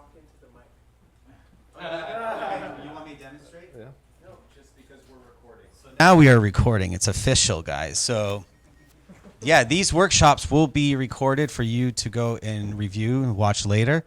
talk into the mic. You want me to demonstrate? Yeah. No, just because we're recording. So now we are recording. It's official, guys. So, yeah, these workshops will be recorded for you to go and review and watch later.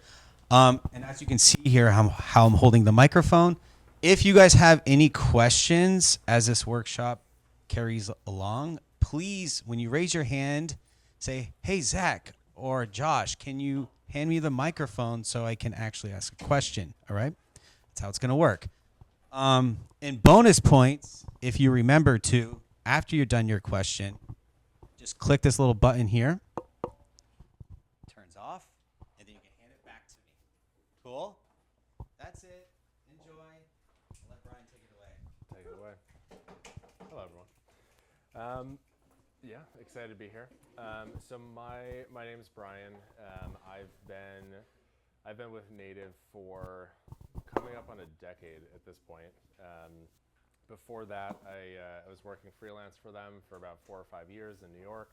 And as you can see here, how I'm holding the microphone. If you guys have any questions as this workshop carries along, please, when you raise your hand, say, "Hey, Zach or Josh, can you hand me the microphone so I can actually ask a question?" All right? That's how it's going to work. And bonus points, if you remember to, after you're done your question, just click this little button here. Turns off, and then you can hand it back to me. Cool? That's it. Enjoy. I'll let Brian take it away. Take it away. Hello, everyone. Yeah, excited to be here. So my name is Brian. I've been with Native for coming up on a decade at this point. Before that, I was working freelance for them for about 4 or 5 years in New York.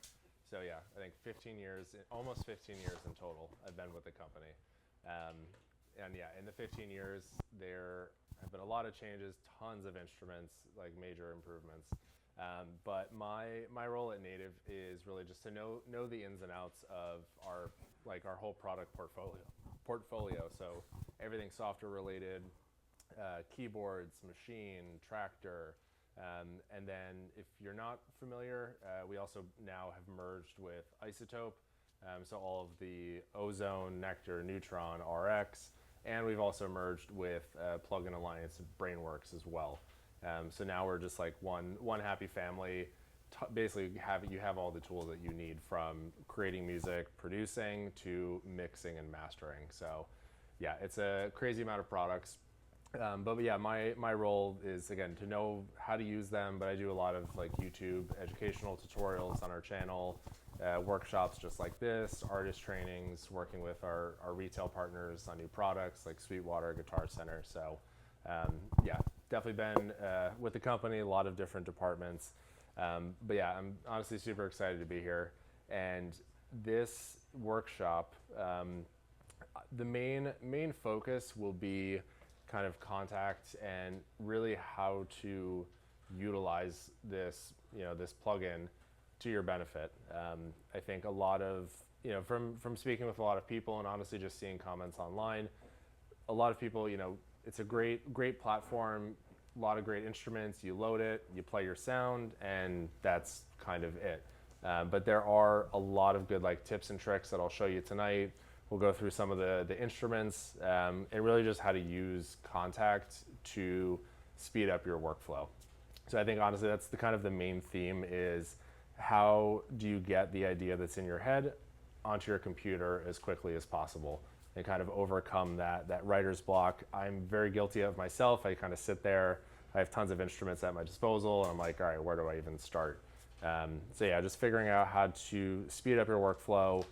So yeah, I think 15 years, almost 15 years in total, I've been with the company. And yeah, in the 15 years, there have been a lot of changes, tons of instruments, like major improvements. But my role at Native is really just to know the ins and outs of our whole product portfolio. So everything software related, keyboards, machine, tractor, and then if you're not familiar, we also now have merged with Isotope. So all of the Ozone, Nectar, Neutron, RX, and we've also merged with Plugin Alliance Brainworks as well. So now we're just like one happy family. Basically, you have all the tools that you need, from creating music, producing, to mixing and mastering. So yeah, it's a crazy amount of products. But yeah, my role is, again, to know how to use them, but I do a lot of like YouTube educational tutorials on our channel, workshops just like this, artist trainings, working with our retail partners on new products like Sweetwater, Guitar Center. So yeah, definitely been with the company, a lot of different departments. But yeah, I'm honestly super excited to be here. And this workshop, the main focus will be kind of Kontakt and really how to utilize this, this plugin to your benefit. I think a lot of, from speaking with a lot of people and honestly just seeing comments online, a lot of people, it's a great platform, a lot of great instruments. You load it, you play your sound, and that's kind of it. But there are a lot of good tips and tricks that I'll show you tonight. We'll go through some of the instruments, and really just how to use Kontakt to speed up your workflow. So I think honestly that's the main theme, is how do you get the idea that's in your head onto your computer as quickly as possible and kind of overcome that writer's block. I'm very guilty of myself. I kind of sit there, I have tons of instruments at my disposal, and I'm like, all right, where do I even start? So yeah, just figuring out how to speed up your workflow,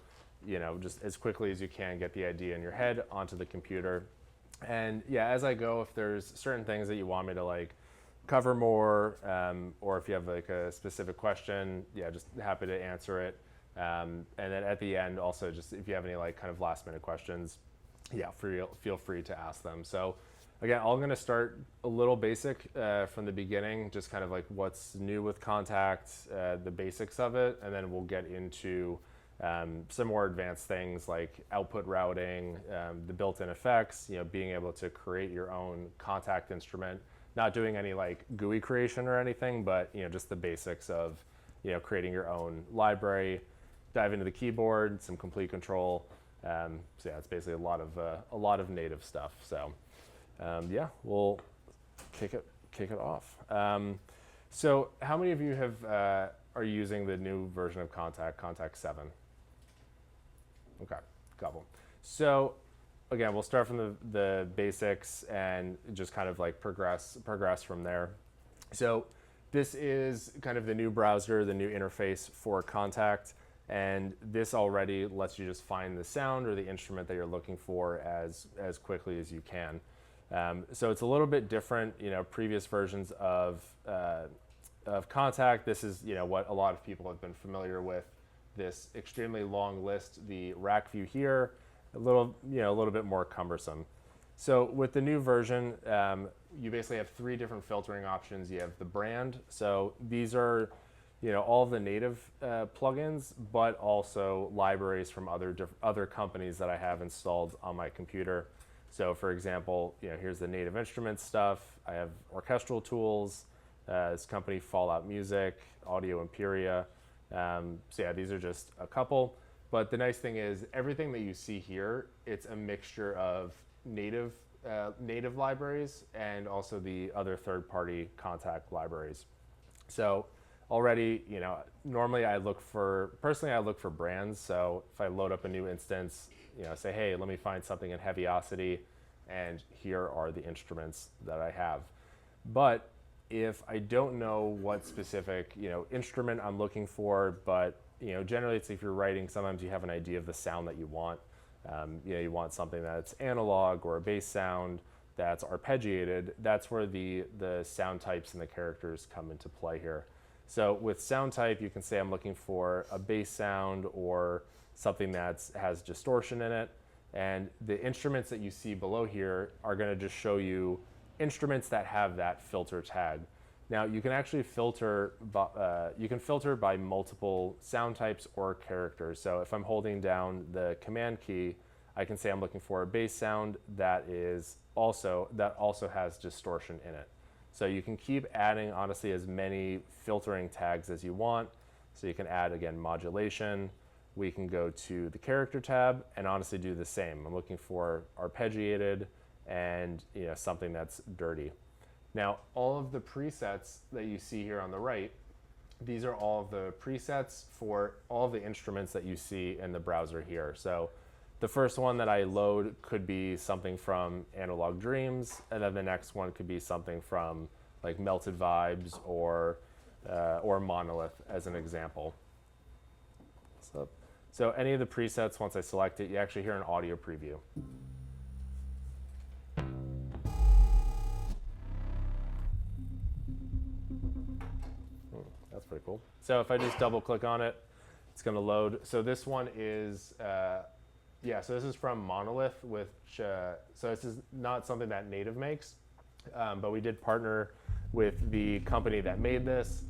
just as quickly as you can, get the idea in your head onto the computer. And yeah, as I go, if there's certain things that you want me to cover more, or if you have a specific question, yeah, just happy to answer it. And then at the end, also, just if you have any kind of last minute questions, yeah, feel free to ask them. So again, I'm going to start a little basic from the beginning, just kind of what's new with Kontakt, the basics of it, and then we'll get into some more advanced things like output routing, the built-in effects, being able to create your own Kontakt instrument, not doing any GUI creation or anything, but just the basics of creating your own library, dive into the keyboard, some complete control. So yeah, it's basically a lot of native stuff. So yeah, we'll kick it off. So how many of you are using the new version of Kontakt 7? Okay, couple. So again, we'll start from the basics and just kind of progress from there. So this is kind of the new browser, the new interface for Kontakt, and this already lets you just find the sound or the instrument that you're looking for as quickly as you can. So it's a little bit different, previous versions of Kontakt. This is what a lot of people have been familiar with, this extremely long list, the rack view here, a little bit more cumbersome. So with the new version, you basically have 3 different filtering options. You have the brand. So these are, all of the native plugins, but also libraries from other companies that I have installed on my computer. So for example, here's the native instruments stuff. I have orchestral tools, this company Fallout Music, Audio Imperia. So yeah, these are just a couple. But the nice thing is everything that you see here, it's a mixture of native libraries and also the other third-party Kontakt libraries. So already, normally I look for brands. So if I load up a new instance, say, hey, let me find something in Heaviosity, and here are the instruments that I have. But if I don't know what specific, instrument I'm looking for, but generally it's if you're writing, sometimes you have an idea of the sound that you want. You want something that's analog or a bass sound that's arpeggiated. That's where the sound types and the characters come into play here. So with sound type, you can say I'm looking for a bass sound or something that has distortion in it. And the instruments that you see below here are going to just show you instruments that have that filter tag. Now you can actually filter by multiple sound types or characters. So if I'm holding down the command key, I can say I'm looking for a bass sound that also has distortion in it. So you can keep adding, honestly, as many filtering tags as you want. So you can add, again, modulation. We can go to the character tab and honestly do the same. I'm looking for arpeggiated and something that's dirty. Now, all of the presets that you see here on the right, these are all of the presets for all of the instruments that you see in the browser here. So the first one that I load could be something from Analog Dreams, and then the next one could be something from like Melted Vibes or Monolith as an example. So any of the presets, once I select it, you actually hear an audio preview. That's pretty cool. So if I just double click on it, it's going to load. So this one is, so this is from Monolith, so this is not something that Native makes, but we did partner with the company that made this.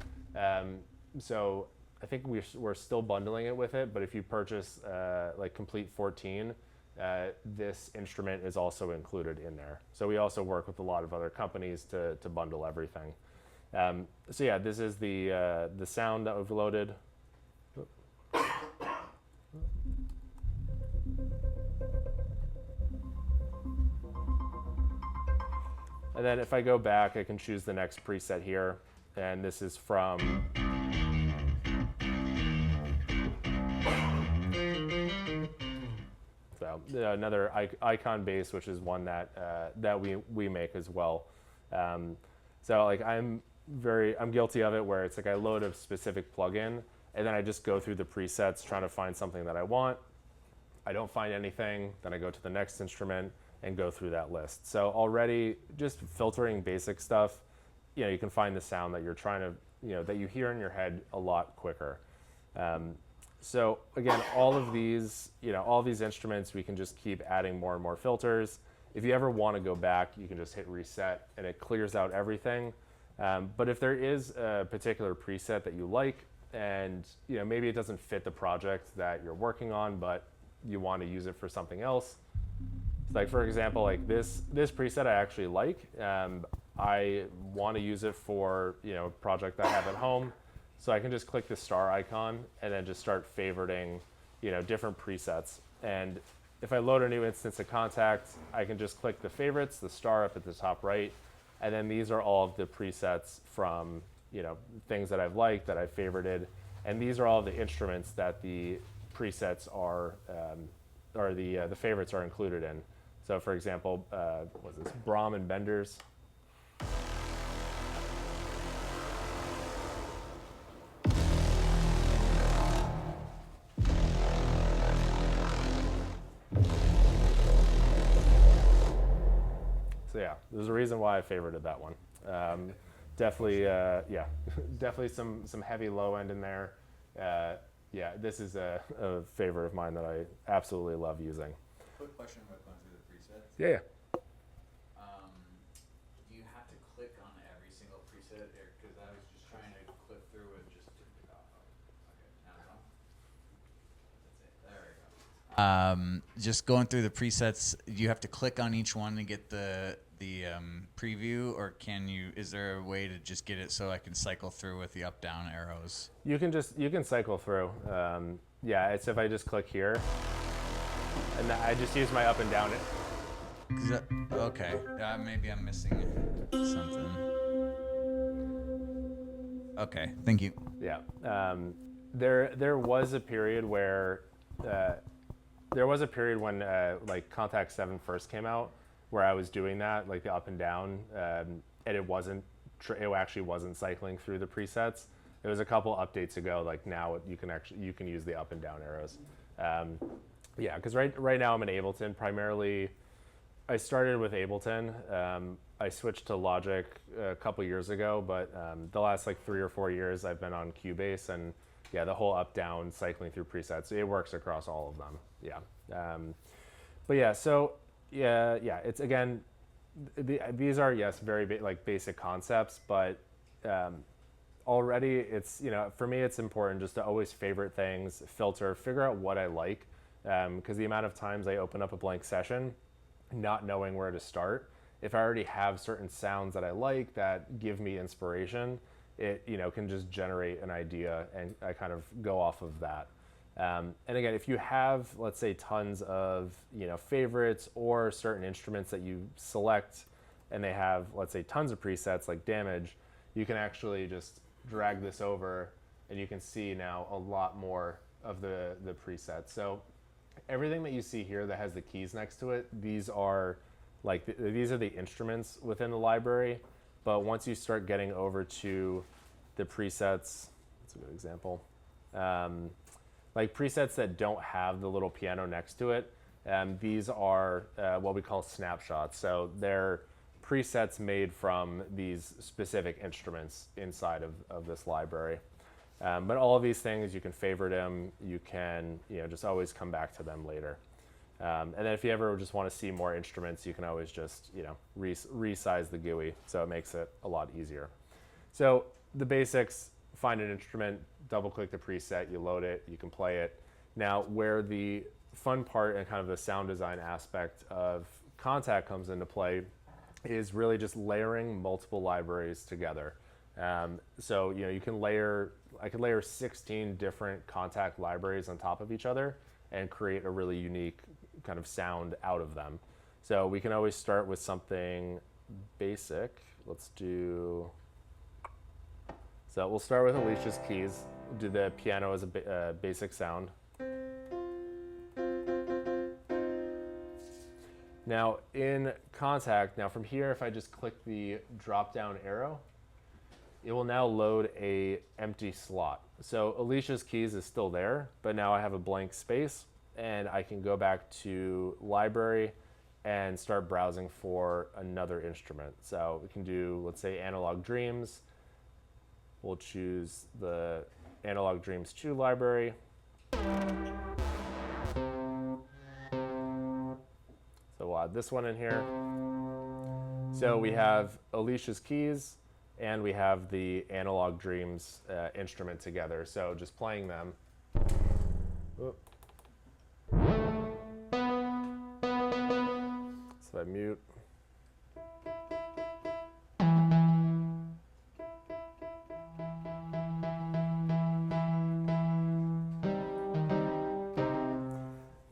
So I think we're still bundling it with it, but if you purchase like Complete 14, this instrument is also included in there. So we also work with a lot of other companies to bundle everything. So yeah, this is the sound that we've loaded. And then if I go back, I can choose the next preset here. And this is from another icon bass, which is one that we make as well. So like I'm guilty of it, where it's like I load a specific plugin and then I just go through the presets trying to find something that I want. I don't find anything, then I go to the next instrument and go through that list. So already just filtering basic stuff, you can find the sound that you're trying to, that you hear in your head a lot quicker. So again, all of these instruments, we can just keep adding more and more filters. If you ever want to go back, you can just hit reset and it clears out everything. But if there is a particular preset that you like and maybe it doesn't fit the project that you're working on, but you want to use it for something else, like for example, like this preset I actually like. I want to use it for a project I have at home, so I can just click the star icon and then just start favoriting different presets. And if I load a new instance of Kontakt, I can just click the favorites, the star up at the top right, and then these are all of the presets from things that I've liked, that I've favorited, and these are all the instruments that the presets are or the favorites are included in. So for example, what's this? Brahm and Benders. So yeah, there's a reason why I favorited that one. Definitely, definitely some heavy low end in there. Yeah, this is a favorite of mine that I absolutely love using. Quick question about going through the presets. Yeah. Do you have to click on every single preset there? Because I was just trying to click through and just took it off. Okay, now it's on. That's it. There we go. Just going through the presets, do you have to click on each one to get the preview, or can you? Is there a way to just get it so I can cycle through with the up down arrows? You can cycle through. Yeah, it's if I just click here, and I just use my up and down. Okay, maybe I'm missing something. Okay, thank you. Yeah. There was a period where when like Kontakt 7 first came out, where I was doing that, like the up and down, and it actually wasn't cycling through the presets. There was a couple updates ago, like now you can use the up and down arrows. Yeah, because right now I'm in Ableton primarily. I started with Ableton. I switched to Logic a couple years ago, but the last like 3 or 4 years I've been on Cubase, and yeah, the whole up down cycling through presets, it works across all of them. Yeah. But yeah, so yeah, it's again, these are very basic concepts, but already it's, for me it's important just to always favorite things, filter, figure out what I like, because the amount of times I open up a blank session not knowing where to start, if I already have certain sounds that I like that give me inspiration, it can just generate an idea, and I kind of go off of that. And again, if you have, let's say, tons of favorites or certain instruments that you select, and they have, let's say, tons of presets like Damage, you can actually just drag this over, and you can see now a lot more of the presets. So everything that you see here that has the keys next to it, these are the instruments within the library. But once you start getting over to the presets, that's a good example. Like presets that don't have the little piano next to it, these are what we call snapshots. So they're presets made from these specific instruments inside of this library. But all of these things, you can favorite them. You can just always come back to them later. And then if you ever just want to see more instruments, you can always just resize the GUI, so it makes it a lot easier. So the basics: find an instrument, double click the preset, you load it, you can play it. Now where the fun part and kind of the sound design aspect of Kontakt comes into play is really just layering multiple libraries together. So you can I could layer 16 different Kontakt libraries on top of each other and create a really unique kind of sound out of them. So we can always start with something basic. So we'll start with Alicia's keys. We'll do the piano as a basic sound. Now in Kontakt, from here, if I just click the drop down arrow, it will now load a empty slot. So Alicia's keys is still there, but now I have a blank space, and I can go back to library and start browsing for another instrument. So we can do, let's say, Analog Dreams. We'll choose the Analog Dreams 2 library. So we'll add this one in here. So we have Alicia's keys, and we have the Analog Dreams instrument together. So just playing them. Oop. So I mute.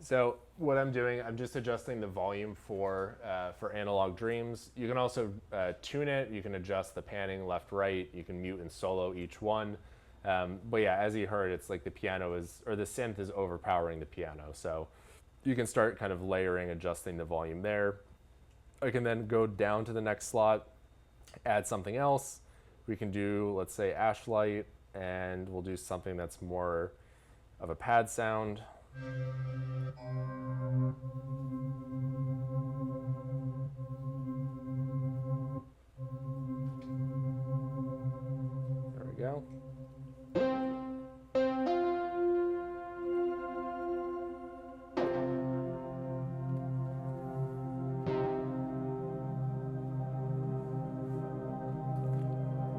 So what I'm doing, I'm just adjusting the volume for Analog Dreams. You can also tune it. You can adjust the panning left, right. You can mute and solo each one. But yeah, as you heard, it's like the synth is overpowering the piano. So you can start kind of layering, adjusting the volume there. I can then go down to the next slot, add something else. We can do, let's say, Ashlight, and we'll do something that's more of a pad sound. There we go.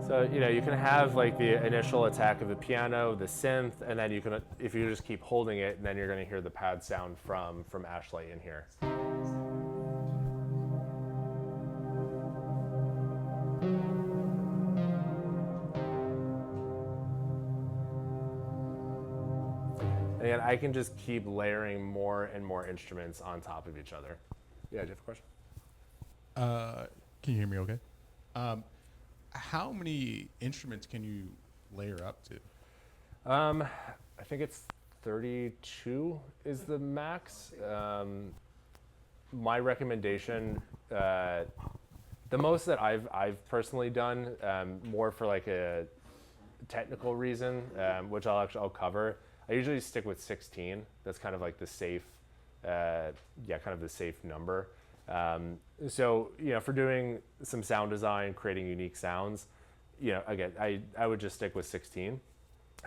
So, you know, you can have like the initial attack of the piano, the synth, and then you can, if you just keep holding it, then you're going to hear the pad sound from Ashley in here. And I can just keep layering more and more instruments on top of each other. Yeah, do you have a question? Can you hear me okay? How many instruments can you layer up to? I think it's 32 is the max. My recommendation, the most that I've personally done, more for like a technical reason, which I'll cover. I usually stick with 16. That's kind of like the safe, kind of the safe number. So, you know, for doing some sound design, creating unique sounds, you know, again, I would just stick with 16.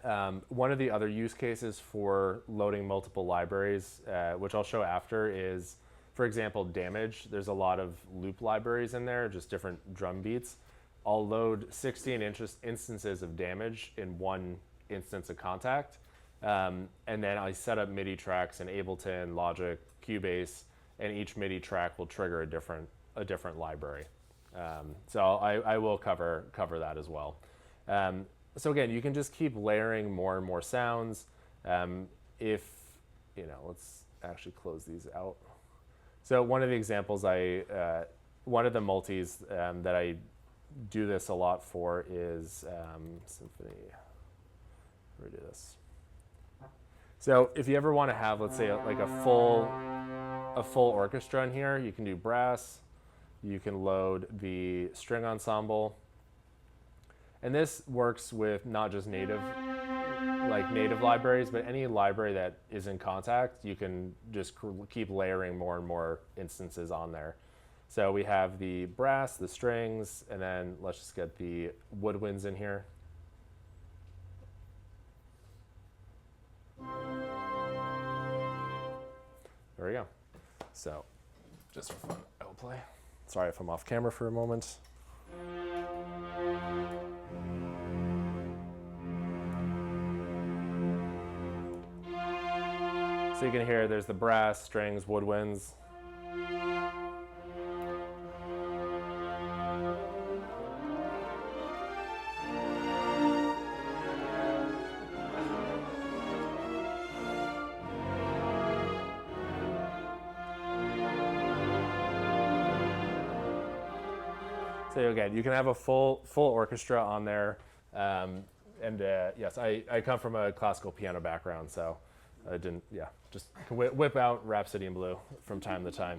One of the other use cases for loading multiple libraries, which I'll show after, is, for example, Damage. There's a lot of loop libraries in there, just different drum beats. I'll load 16 instances of Damage in one instance of Kontakt. And then I set up MIDI tracks in Ableton, Logic, Cubase, and each MIDI track will trigger a different library. So I will cover that as well. So again, you can just keep layering more and more sounds. If, you know, let's actually close these out. So one of the examples one of the multis that I do this a lot for is Symphony. Where do this? So if you ever want to have, let's say, like a full orchestra in here, you can do brass, you can load the string ensemble, and this works with not just native libraries, but any library that is in Kontakt. You can just keep layering more and more instances on there. So we have the brass, the strings, and then let's just get the woodwinds in here. There we go. So, just for fun, I will play. Sorry if I'm off camera for a moment. So you can hear there's the brass, strings, woodwinds. So again, you can have a full orchestra on there. Yes, I come from a classical piano background, so I didn't, just whip out Rhapsody in Blue from time to time.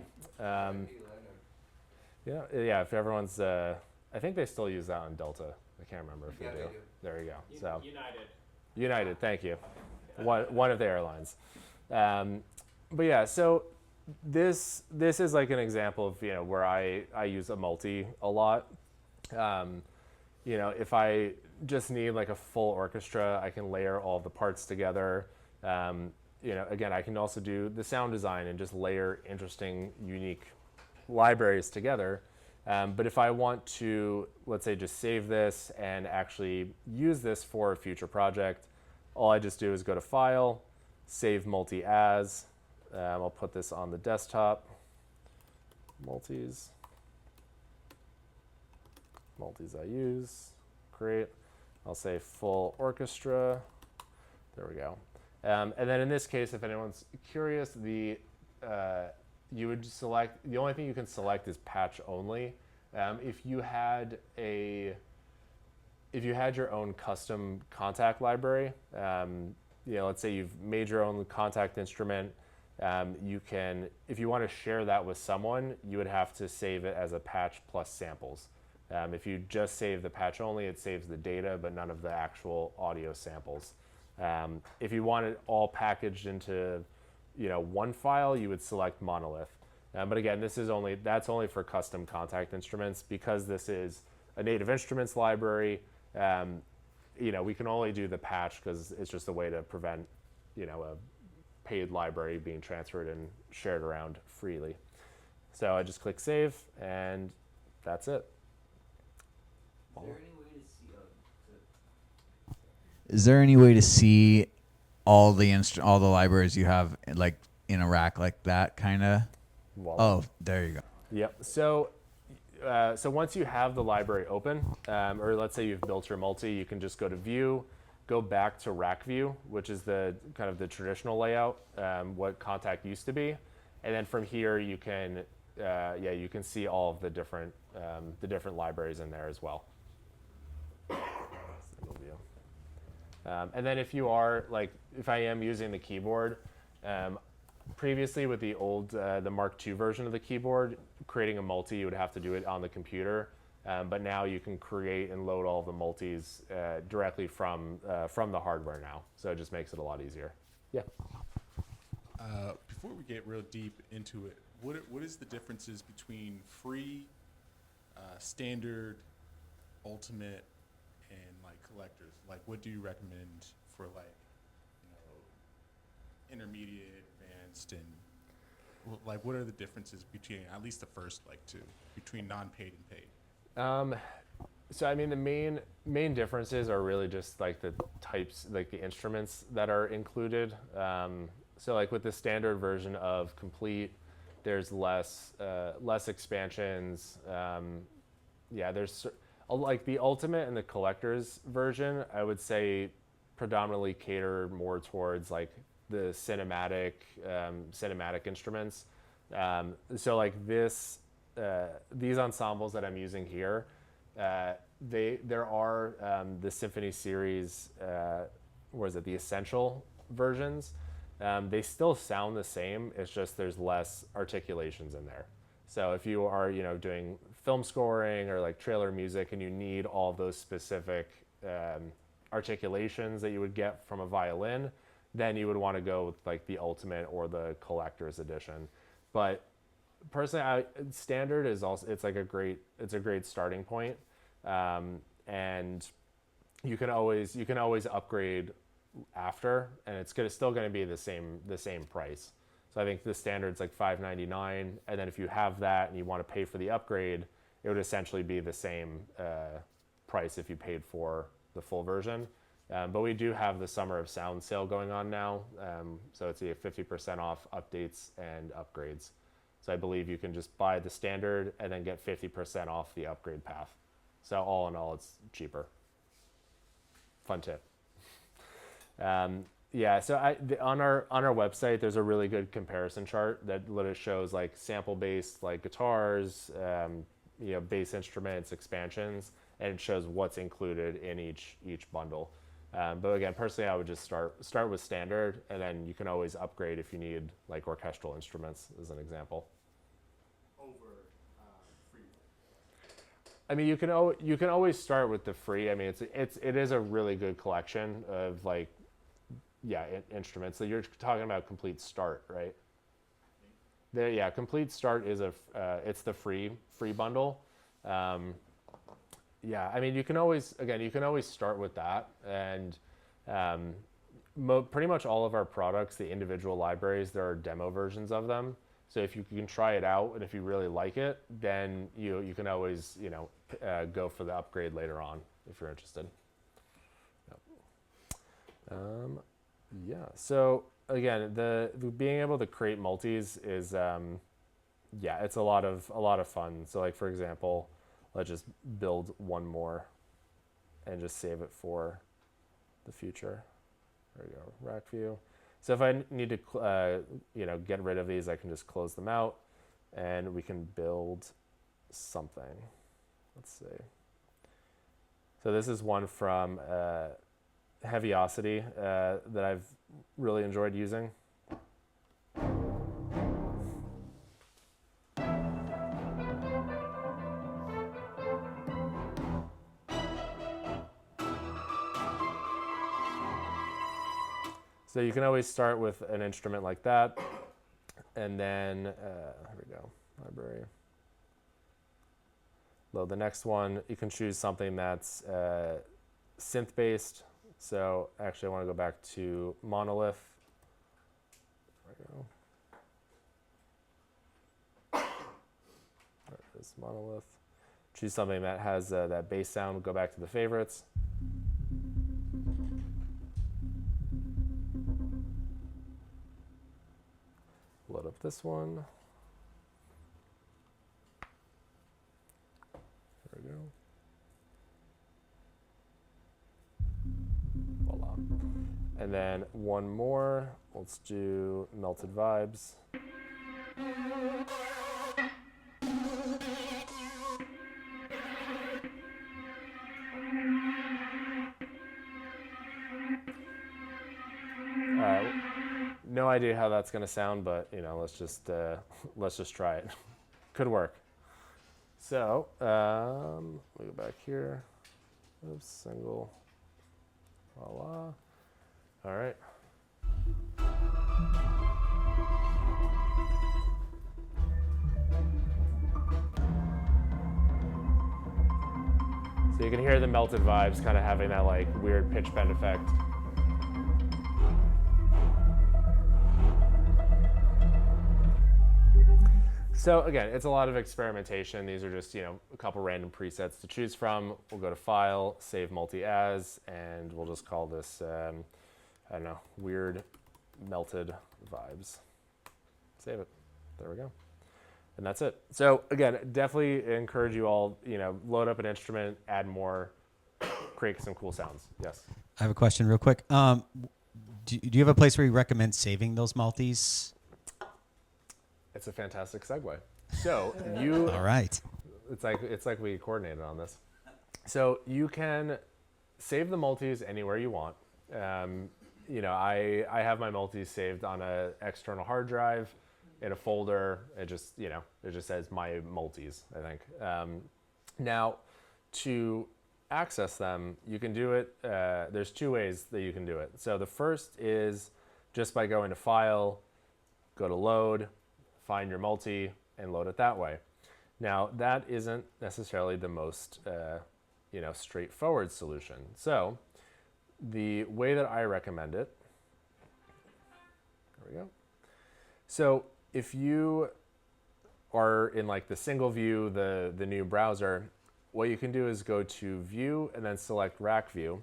If everyone's, I think they still use that on Delta. I can't remember if they do. There you go. So United, thank you. One of the airlines. But yeah, so this is like an example of, you know, where I use a multi a lot. You know, if I just need like a full orchestra, I can layer all the parts together. You know, again, I can also do the sound design and just layer interesting, unique libraries together. But if I want to, let's say, just save this and actually use this for a future project, all I just do is go to File, Save Multi As. I'll put this on the desktop. Multis I use. Great. I'll say full orchestra. There we go. And then in this case, if anyone's curious, you would select, the only thing you can select is patch only. If you had your own custom Kontakt library, you know, let's say you've made your own Kontakt instrument, you can, if you want to share that with someone, you would have to save it as a patch plus samples. If you just save the patch only, it saves the data, but none of the actual audio samples. If you want it all packaged into, you know, one file, you would select monolith. But again, that's only for custom Kontakt instruments. Because this is a native instruments library, you know, we can only do the patch because it's just a way to prevent, you know, a paid library being transferred and shared around freely. So I just click save, and that's it. Is there any way to see Is there any way to see all the all the libraries you have like in a rack like that kind of? Oh, there you go. Yep. So once you have the library open, or let's say you've built your multi, you can just go to View, go back to Rack View, which is the kind of the traditional layout, what Kontakt used to be, and then from here you can, you can see all of the different libraries in there as well. Single view. And then if you are if I am using the keyboard. Previously with the old, the Mark II version of the keyboard, creating a multi, you would have to do it on the computer. But now you can create and load all of the multis directly from the hardware now. So it just makes it a lot easier. Yeah. Before we get real deep into it, what is the differences between free, standard, ultimate, and like collectors? Like, what do you recommend for like, intermediate, advanced, and like what are the differences between at least the first like two between non-paid and paid? So I mean the main differences are really just like the types, like the instruments that are included. So like with the standard version of Complete, there's less expansions. There's like the Ultimate and the Collector's version, I would say predominantly cater more towards like the cinematic instruments. So like these ensembles that I'm using here, there are the Symphony Series, the Essential versions. They still sound the same. It's just there's less articulations in there. So if you are doing film scoring or like trailer music and you need all those specific articulations that you would get from a violin, then you would want to go with like the Ultimate or the Collector's edition. But personally, standard is also it's a great starting point, and you can always upgrade after, and it's still going to be the same price. So I think the standard's like $599, and then if you have that and you want to pay for the upgrade, it would essentially be the same price if you paid for the full version. But we do have the Summer of Sound sale going on now, so it's a 50% off updates and upgrades. So I believe you can just buy the standard and then get 50% off the upgrade path. So all in all, it's cheaper. Fun tip. So on our website, there's a really good comparison chart that literally shows like sample-based like guitars, bass instruments, expansions, and it shows what's included in each bundle. But again, personally, I would just start with standard, and then you can always upgrade if you need like orchestral instruments, as an example. Over free. I mean, you can always start with the free. I mean, it is a really good collection of instruments. So you're talking about Complete Start, right? Complete Start is it's the free bundle. I mean, you can always start with that, and pretty much all of our products, the individual libraries, there are demo versions of them. So if you can try it out, and if you really like it, then you can always go for the upgrade later on if you're interested. So again, the being able to create multis is it's a lot of fun. So like for example, let's just build one more and just save it for the future. There we go, Rack View. So if I need to, get rid of these, I can just close them out, and we can build something. Let's see. So this is one from Heaviosity that I've really enjoyed using. So you can always start with an instrument like that, and then here we go, library. Load the next one. You can choose something that's synth-based. So actually, I want to go back to Monolith. There we go. There it is, Monolith. Choose something that has that bass sound. Go back to the favorites. this one. There we go. Voila. And then one more. Let's do Melted Vibes. No idea how that's going to sound, but you know, let's just try it. Could work. So we go back here. Oops, single. Voila. All right. So you can hear the Melted Vibes kind of having that like weird pitch bend effect. So again, it's a lot of experimentation. These are just, you know, a couple random presets to choose from. We'll go to File, Save Multi-As, and we'll just call this, I don't know, Weird Melted Vibes. Save it. There we go. And that's it. So again, definitely encourage you all, you know, load up an instrument, add more, create some cool sounds. Yes. I have a question real quick. Do you have a place where you recommend saving those multis? It's a fantastic segue. So you, All right. it's like we coordinated on this. So you can save the multis anywhere you want. You know, I have my multis saved on an external hard drive in a folder. It just, you know, it just says my multis, I think. Now, to access them, you can do it. There's two ways that you can do it. So the first is just by going to File, go to Load, find your multi, and load it that way. Now, that isn't necessarily the most, you know, straightforward solution. So the way that I recommend it, there we go. So if you are in like the single view, the new browser, what you can do is go to View and then select Rack View.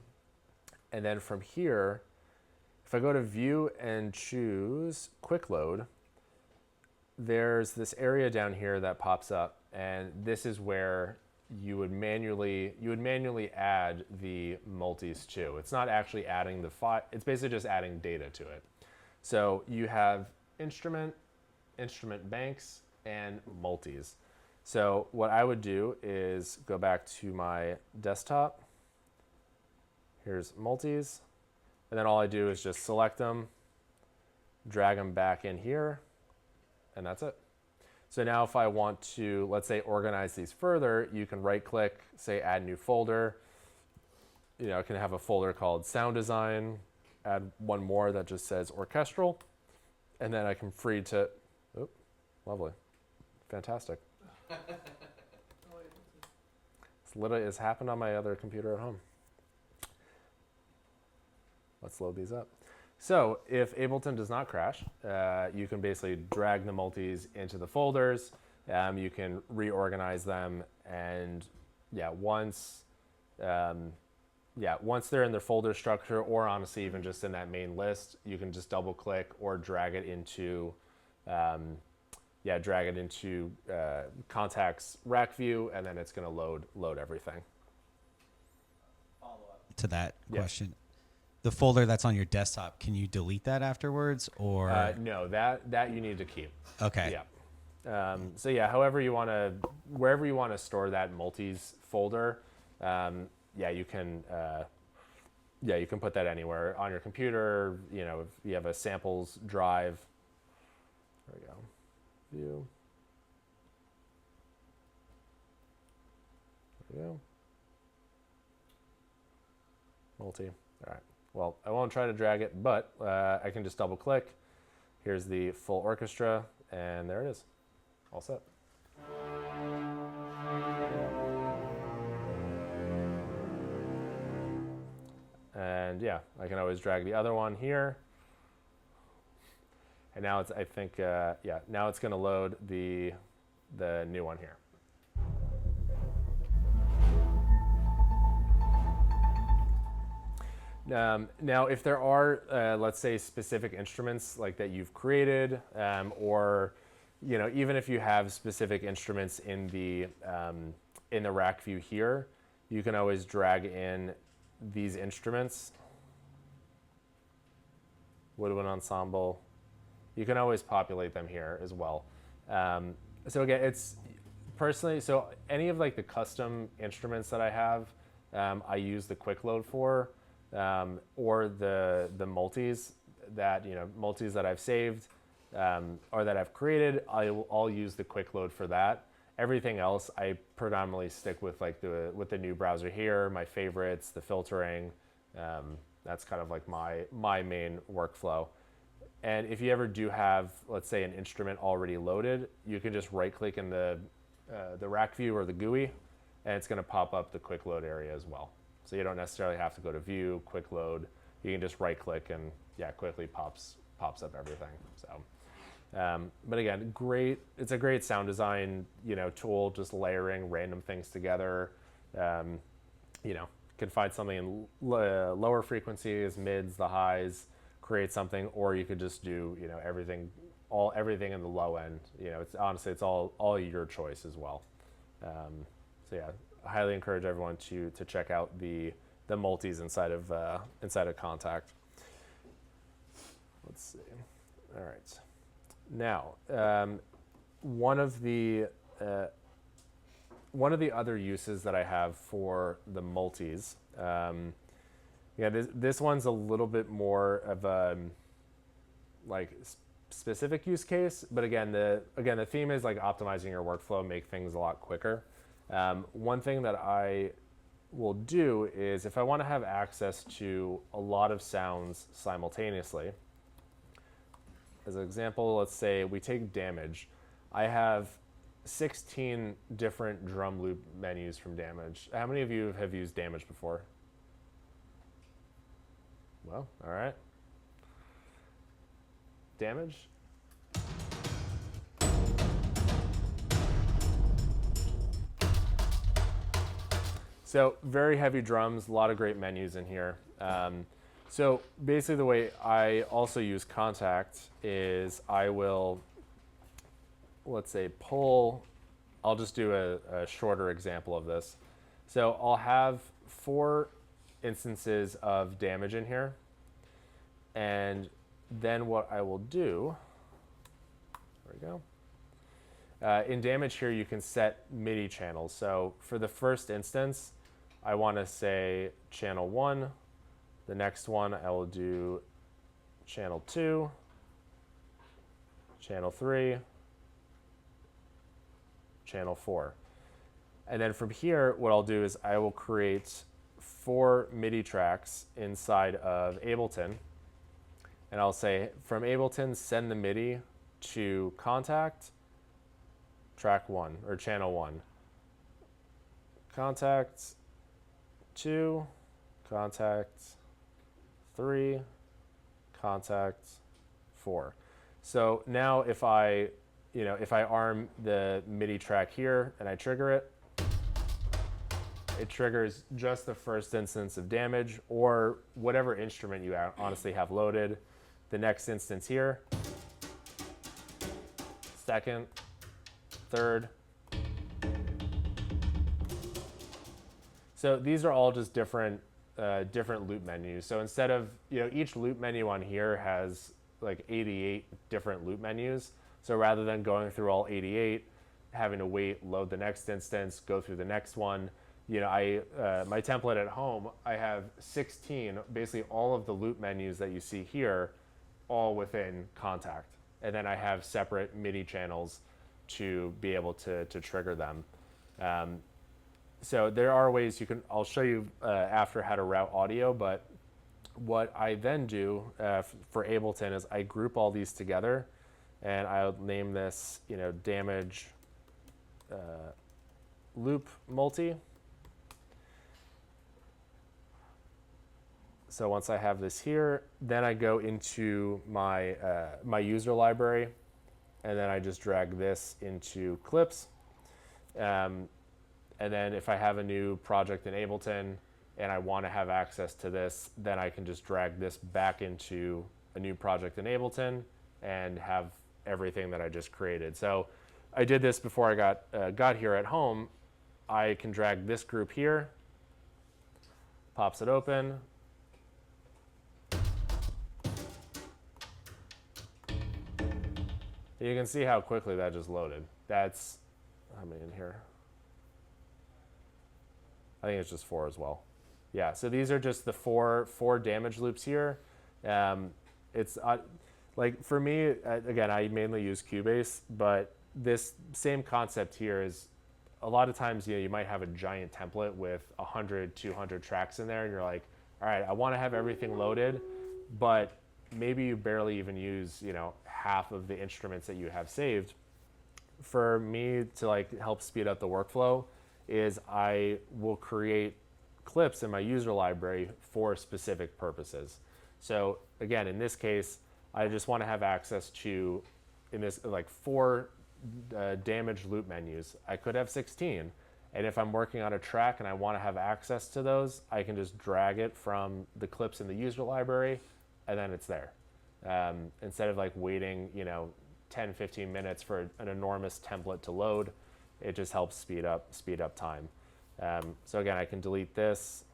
And then from here, if I go to View and choose Quick Load, there's this area down here that pops up, and this is where you would manually add the multis to. It's not actually adding the file, it's basically just adding data to it. So you have instrument banks, and multis. So what I would do is go back to my desktop. Here's multis, and then all I do is just select them, drag them back in here, and that's it. So now if I want to, let's say, organize these further, you can right click, say add new folder. You know, I can have a folder called sound design, add one more that just says orchestral, and then I can free to, oh, lovely, fantastic. It's happened on my other computer at home. Let's load these up. So if Ableton does not crash, you can basically drag the multis into the folders. You can reorganize them, and once they're in their folder structure, or honestly even just in that main list, you can just double click or drag it into Kontakt's rack view, and then it's going to load everything. To that question. The folder that's on your desktop, can you delete that afterwards, or no? That you need to keep. Okay. Yeah. So yeah, wherever you want to store that multis folder, you can put that anywhere on your computer. You know, if you have a samples drive. There we go. View. There we go. Multi. All right. Well, I won't try to drag it, but I can just double click. Here's the full orchestra, and there it is. All set. And yeah, I can always drag the other one here. And now it's, I think, now it's going to load the new one here. Now, if there are, let's say, specific instruments like that you've created, or even if you have specific instruments in the rack view here, you can always drag in these instruments. Woodwind ensemble. You can always populate them here as well. So again, it's personally, so any of like the custom instruments that I have, I use the quick load for. Or the multis that I've saved or that I've created, I'll use the quick load for that. Everything else, I predominantly stick with like with the new browser here, my favorites, the filtering. That's kind of like my main workflow. And if you ever do have, let's say, an instrument already loaded, you can just right-click in the rack view or the GUI, and it's going to pop up the quick load area as well. So you don't necessarily have to go to view, quick load. You can just right click and quickly pops up everything. So, but again, great. It's a great sound design, tool, just layering random things together. Can find something in lower frequencies, mids, the highs, create something, or you could just do, everything in the low end. It's honestly, it's all your choice as well. So yeah. I highly encourage everyone to check out the multis inside of Kontakt. Let's see. All right. Now, one of the other uses that I have for the multis, this one's a little bit more of a specific use case, but again the theme is like optimizing your workflow, make things a lot quicker. One thing that I will do is if I want to have access to a lot of sounds simultaneously, as an example, let's say we take Damage. I have 16 different drum loop menus from Damage. How many of you have used Damage before? Well, all right. Damage? So very heavy drums, a lot of great menus in here. So basically the way I also use Kontakt is I will, let's say, pull, I'll just do a shorter example of this. So I'll have 4 instances of Damage in here. And then what I will do, there we go. In Damage here, you can set MIDI channels. So for the first instance, I want to say channel 1. The next one, I will do channel 2, channel 3, channel 4. And then from here, what I'll do is I will create 4 MIDI tracks inside of Ableton. And I'll say, from Ableton, send the MIDI to Kontakt, track 1, or channel 1. Kontakt 2, Kontakt 3, Kontakt 4. So now if I arm the MIDI track here and I trigger it, it triggers just the first instance of Damage or whatever instrument you honestly have loaded. The next instance here, second, third. So these are all just different loop menus. So instead of, each loop menu on here has like 88 different loop menus. So rather than going through all 88, having to wait, load the next instance, go through the next one, my template at home, I have 16, basically all of the loop menus that you see here, all within Kontakt. And then I have separate MIDI channels to be able to trigger them. So there are ways I'll show you after how to route audio, but what I then do for Ableton is I group all these together and I'll name this, Damage loop multi. So once I have this here, then I go into my my user library, and then I just drag this into clips. And then if I have a new project in Ableton, and I want to have access to this, then I can just drag this back into a new project in Ableton and have everything that I just created. So I did this before I got here at home. I can drag this group here, pops it open. You can see how quickly that just loaded. That's, how many in here? I think it's just 4 as well. Yeah, so these are just the four damage loops here. It's like for me, again, I mainly use Cubase, but this same concept here is a lot of times, you might have a giant template with 100, 200 tracks in there, and you're like, all right, I want to have everything loaded, but maybe you barely even use, half of the instruments that you have saved. For me to like help speed up the workflow is I will create clips in my user library for specific purposes. So again, in this case, I just want to have access to, in this, like 4 damage loop menus. I could have 16. And if I'm working on a track and I want to have access to those, I can just drag it from the clips in the user library, and then it's there. Instead of like waiting, 10, 15 minutes for an enormous template to load, it just helps speed up time. So again, I can delete this,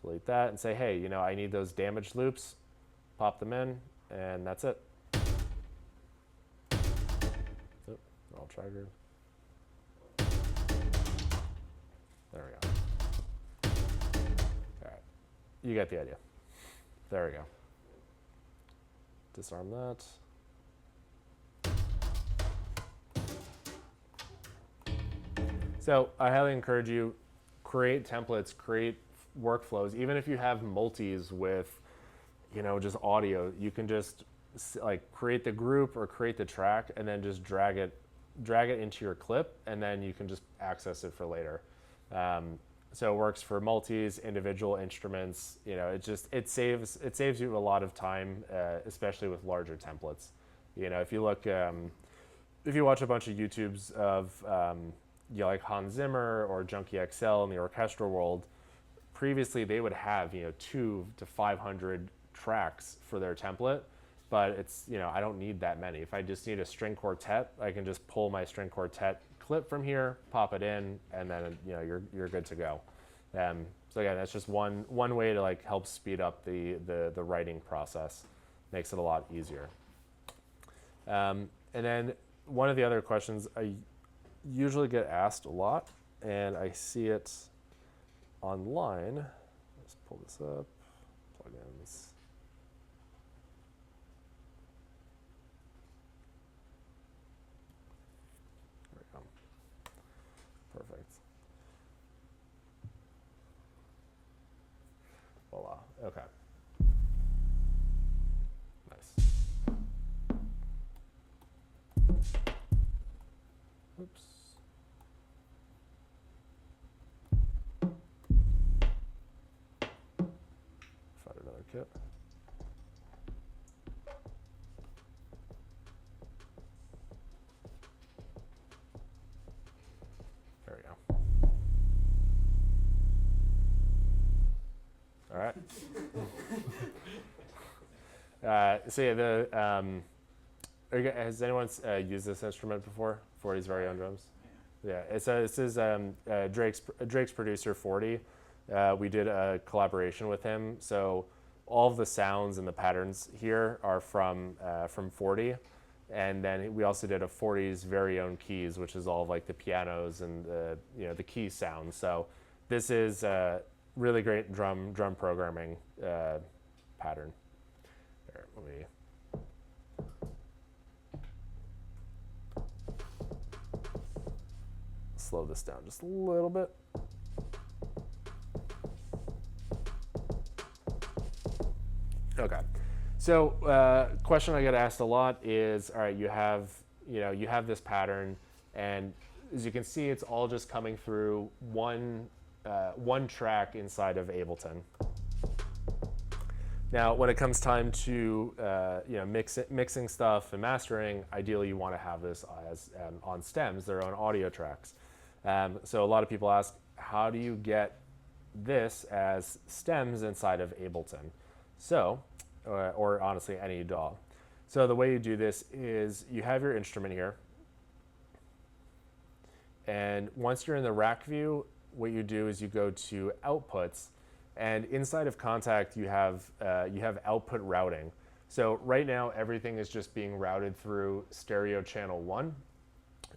delete that, and say, hey, I need those damaged loops, pop them in, and that's it. So, I'll try to. There we go. All right, you get the idea. There we go. Disarm that. So I highly encourage you, create templates, create workflows. Even if you have multis with, just audio, you can just like create the group or create the track and then just drag it into your clip, and then you can just access it for later. So it works for multis, individual instruments. It saves you a lot of time, especially with larger templates. If you look, if you watch a bunch of YouTubes of like Hans Zimmer or Junkie XL in the orchestral world, previously they would have 200 to 500 tracks for their template, but it's I don't need that many. If I just need a string quartet, I can just pull my string quartet clip from here, pop it in, and then you're good to go. So again, that's just one way to like help speed up the writing process. Makes it a lot easier. And then one of the other questions I usually get asked a lot, and I see it online. Let's pull this up. Plugins. There we go. Perfect. Voila. Okay. Nice. Oops. Find another kit. There we go. All right. So yeah, has anyone used this instrument before? 40's very own drums. Yeah, this is Drake's producer 40. We did a collaboration with him, so all of the sounds and the patterns here are from 40, and then we also did a 40's very own keys, which is all of like the pianos and the key sounds. So this is really great drum programming pattern. Here, let me. Slow this down just a little bit. Okay, so question I get asked a lot is, all right, you have this pattern, and as you can see, it's all just coming through one track inside of Ableton. Now, when it comes time to mixing stuff and mastering, ideally you want to have this as on stems, their own audio tracks. So a lot of people ask, how do you get this as stems inside of Ableton. So, or honestly, any DAW. So the way you do this is you have your instrument here. And once you're in the rack view, what you do is you go to outputs, and inside of Kontakt you have output routing. So right now everything is just being routed through stereo channel 1.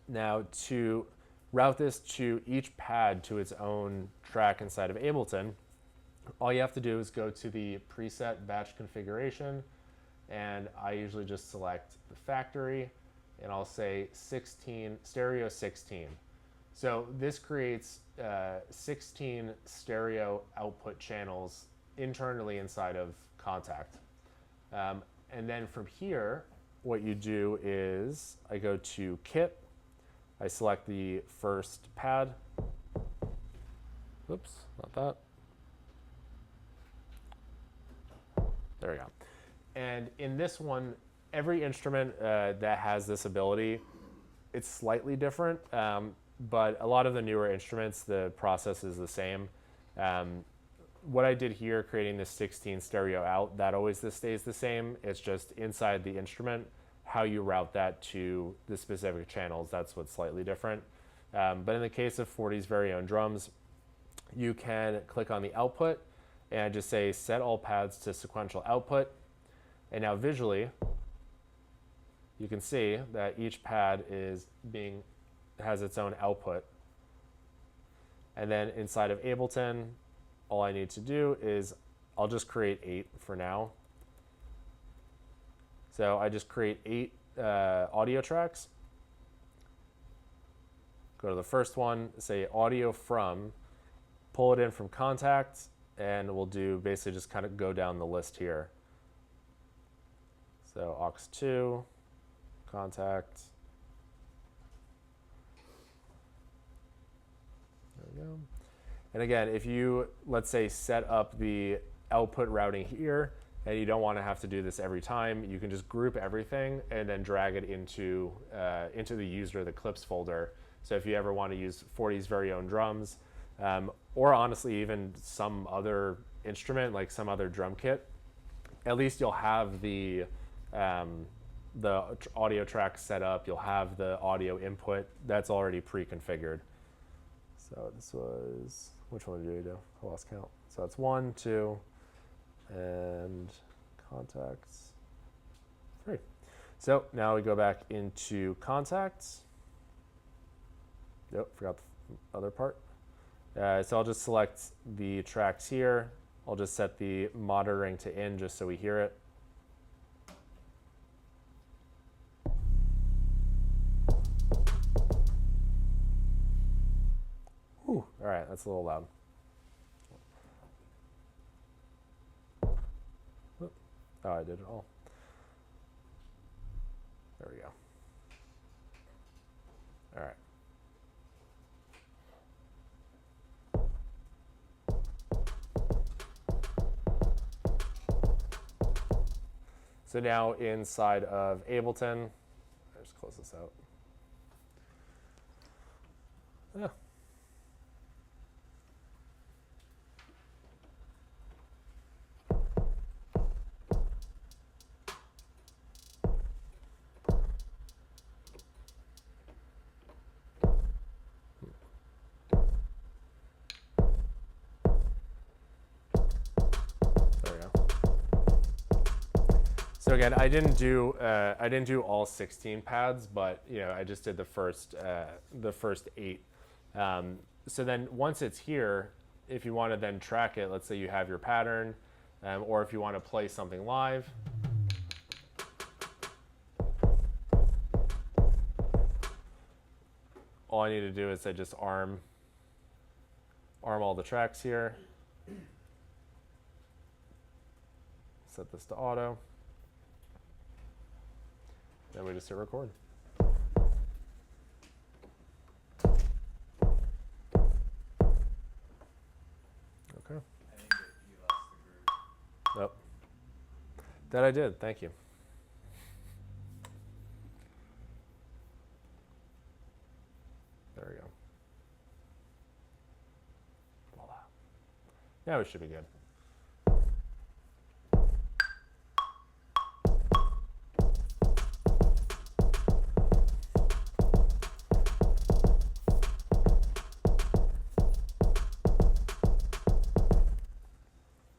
Now to route this to each pad to its own track inside of Ableton, all you have to do is go to the preset batch configuration, and I usually just select the factory, and I'll say 16 stereo 16. So this creates 16 stereo output channels internally inside of Kontakt. And then from here, what you do is I go to Kit, I select the first pad. Oops, not that. There we go. And in this one, every instrument that has this ability, it's slightly different, but a lot of the newer instruments, the process is the same. What I did here, creating this 16 stereo out, that always stays the same. It's just inside the instrument, how you route that to the specific channels, that's what's slightly different. But in the case of 40's very own drums, you can click on the output and just say set all pads to sequential output. And now visually, you can see that each pad has its own output. And then inside of Ableton, all I need to do is I'll just create 8 for now. So I just create 8 audio tracks. Go to the first one, say audio from, pull it in from Kontakt, and we'll do basically just kind of go down the list here. So aux 2, Kontakt. There we go. And again, if you, let's say, set up the output routing here, and you don't want to have to do this every time, you can just group everything and then drag it into the user, the clips folder. So if you ever want to use 40's very own drums, or honestly even some other instrument, like some other drum kit, at least you'll have the audio track set up, you'll have the audio input that's already pre-configured. So this was, which one did we do? I lost count. So it's 1, 2, and contacts 3. So now we go back into contacts. Nope, forgot the other part. So I'll just select the tracks here. I'll just set the monitoring to in just so we hear it. Whew, all right, that's a little loud. Oh, I did it all. There we go. All right. So now inside of Ableton, I'll just close this out. Yeah. So again, I didn't do all 16 pads, but I just did the first 8. So then once it's here, if you want to then track it, let's say you have your pattern, or if you want to play something live, all I need to do is I just arm all the tracks here, set this to auto. Then we just hit record. Okay. I think that you lost the groove. Nope. That I did. Thank you. There we go. Voila. Yeah, we should be good.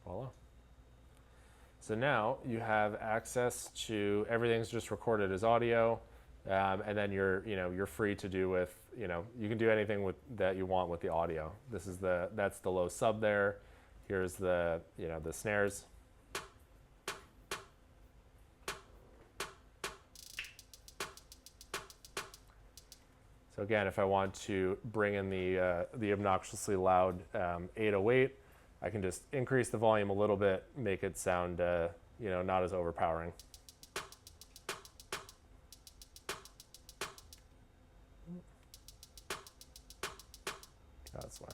Voila. So now you have access to everything's just recorded as audio, and then you're free to do with you can do anything with that you want with the audio. That's the low sub there. Here's the the snares. So again, if I want to bring in the obnoxiously loud 808, I can just increase the volume a little bit, make it sound not as overpowering. That's why.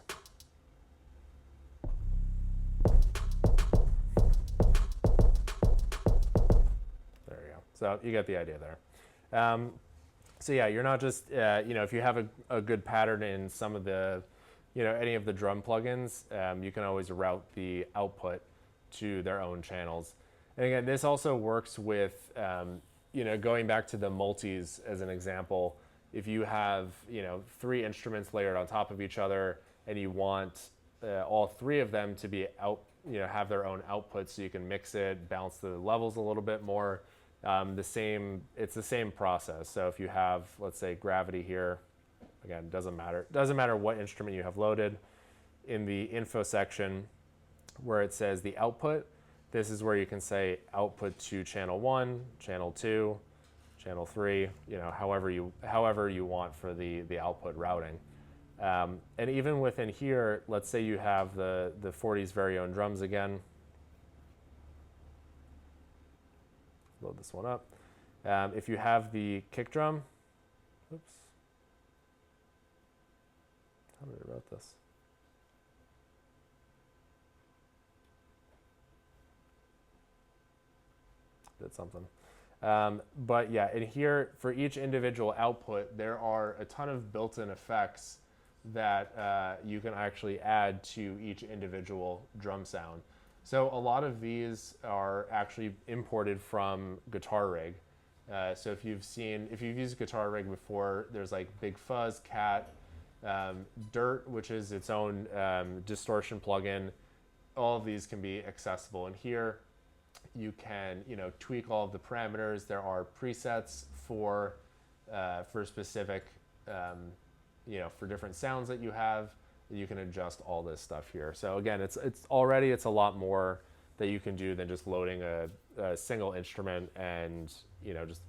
There you go. So you get the idea there. So yeah, you're not just if you have a good pattern in some of the any of the drum plugins, you can always route the output to their own channels. And again, this also works with going back to the multis as an example. If you have 3 instruments layered on top of each other, and you want all 3 of them to be out, have their own output, so you can mix it, balance the levels a little bit more. It's the same process. So if you have, let's say, gravity here, again, doesn't matter what instrument you have loaded. In the info section where it says the output, this is where you can say output to channel 1, channel 2, channel 3, however you want for the output routing. And even within here, let's say you have the 40's very own drums again. Load this one up. If you have the kick drum, oops. How did I write this? Did something. But yeah, in here, for each individual output, there are a ton of built-in effects that you can actually add to each individual drum sound. So a lot of these are actually imported from Guitar Rig. So if you've used Guitar Rig before, there's like Big Fuzz, Cat, Dirt, which is its own distortion plugin. All of these can be accessible in here. You can tweak all of the parameters. There are presets for specific for different sounds that you have. You can adjust all this stuff here. So again, it's a lot more that you can do than just loading a single instrument and just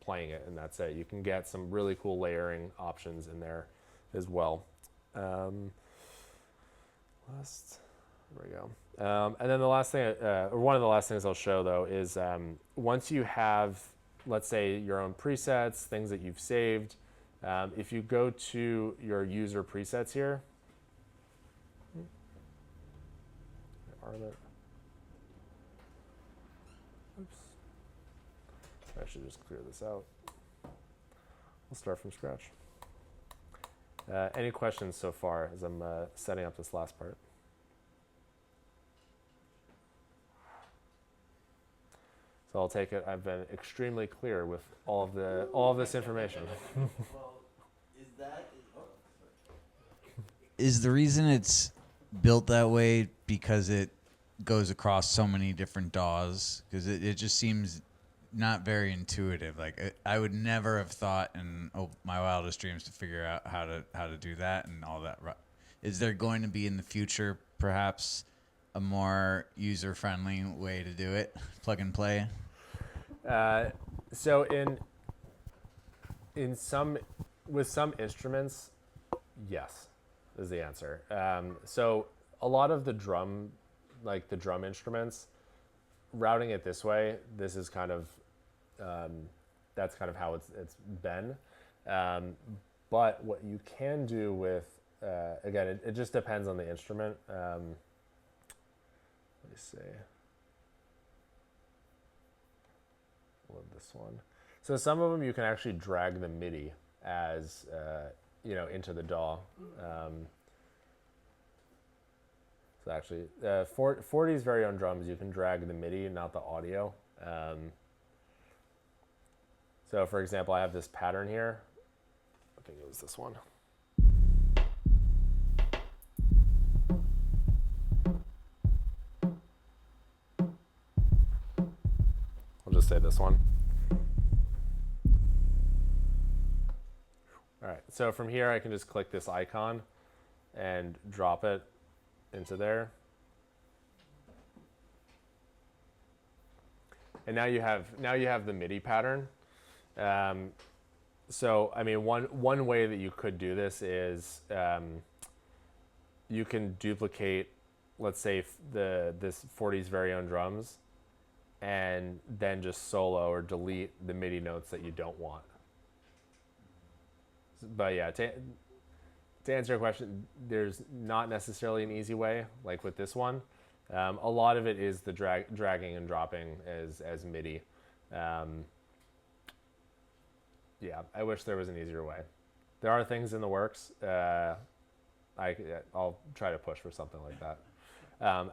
playing it, and that's it. You can get some really cool layering options in there as well. There we go. And then the last thing, or one of the last things I'll show though, is once you have, let's say, your own presets, things that you've saved, if you go to your user presets here, oops, I should just clear this out. We'll start from scratch. Any questions so far as I'm setting up this last part? So I'll take it I've been extremely clear with all of this information. Well, is the reason it's built that way because it goes across so many different DAWs? Because it just seems not very intuitive. Like I would never have thought in my wildest dreams to figure out how to do that and all that. Is there going to be in the future perhaps a more user-friendly way to do it, plug and play? So with some instruments, yes, is the answer. So a lot of the drum instruments, routing it this way, this is kind of that's kind of how it's been. But what you can do with again, it just depends on the instrument. Let me see. Load this one. So some of them you can actually drag the MIDI as into the DAW. So So actually, 40's very own drums, you can drag the MIDI, not the audio. So for example, I have this pattern here. I think it was this one. I'll just say this one. All right, so from here I can just click this icon and drop it into there. And now you have the MIDI pattern. So I mean, one way that you could do this is you can duplicate, let's say, this 40's very own drums, and then just solo or delete the MIDI notes that you don't want. But yeah, to answer your question, there's not necessarily an easy way like with this one. A lot of it is the dragging and dropping as MIDI. Yeah, I wish there was an easier way. There are things in the works. I'll try to push for something like that.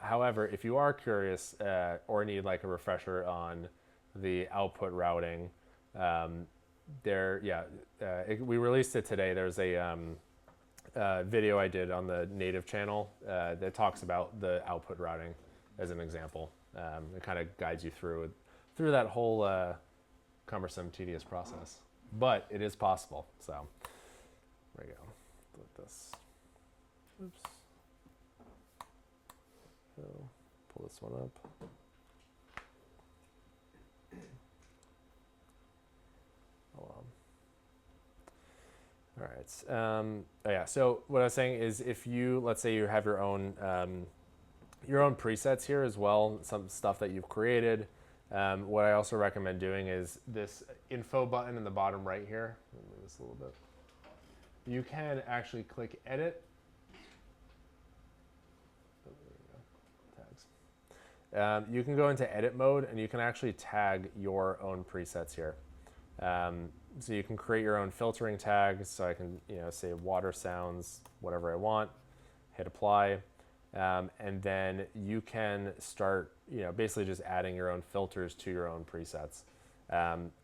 However, if you are curious or need like a refresher on the output routing, we released it today. There's a video I did on the native channel that talks about the output routing as an example. It kind of guides you through that whole cumbersome, tedious process. But it is possible. So there we go. Let this. Oops. So pull this one up. Hold on. All right. Yeah. So what I was saying is, if you, let's say you have your own presets here as well, some stuff that you've created. What I also recommend doing is this info button in the bottom right here. Let me move this a little bit. You can actually click edit. Oh, there we go. Tags. You can go into edit mode and you can actually tag your own presets here. So you can create your own filtering tags. So I can, say water sounds, whatever I want, hit apply. And then you can start, basically just adding your own filters to your own presets.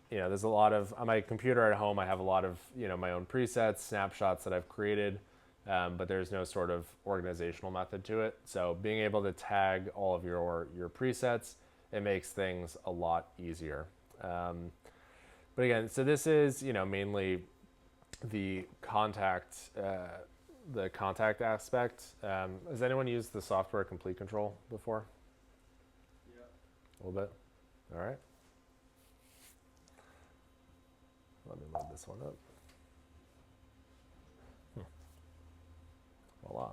There's a lot of, on my computer at home, I have a lot of, my own presets, snapshots that I've created, but there's no sort of organizational method to it. So being able to tag all of your presets, it makes things a lot easier. But again, so this is, mainly the Kontakt, aspect. Has anyone used the software Complete Control before? Yeah. A little bit? All right. Let me load this one up. Voila.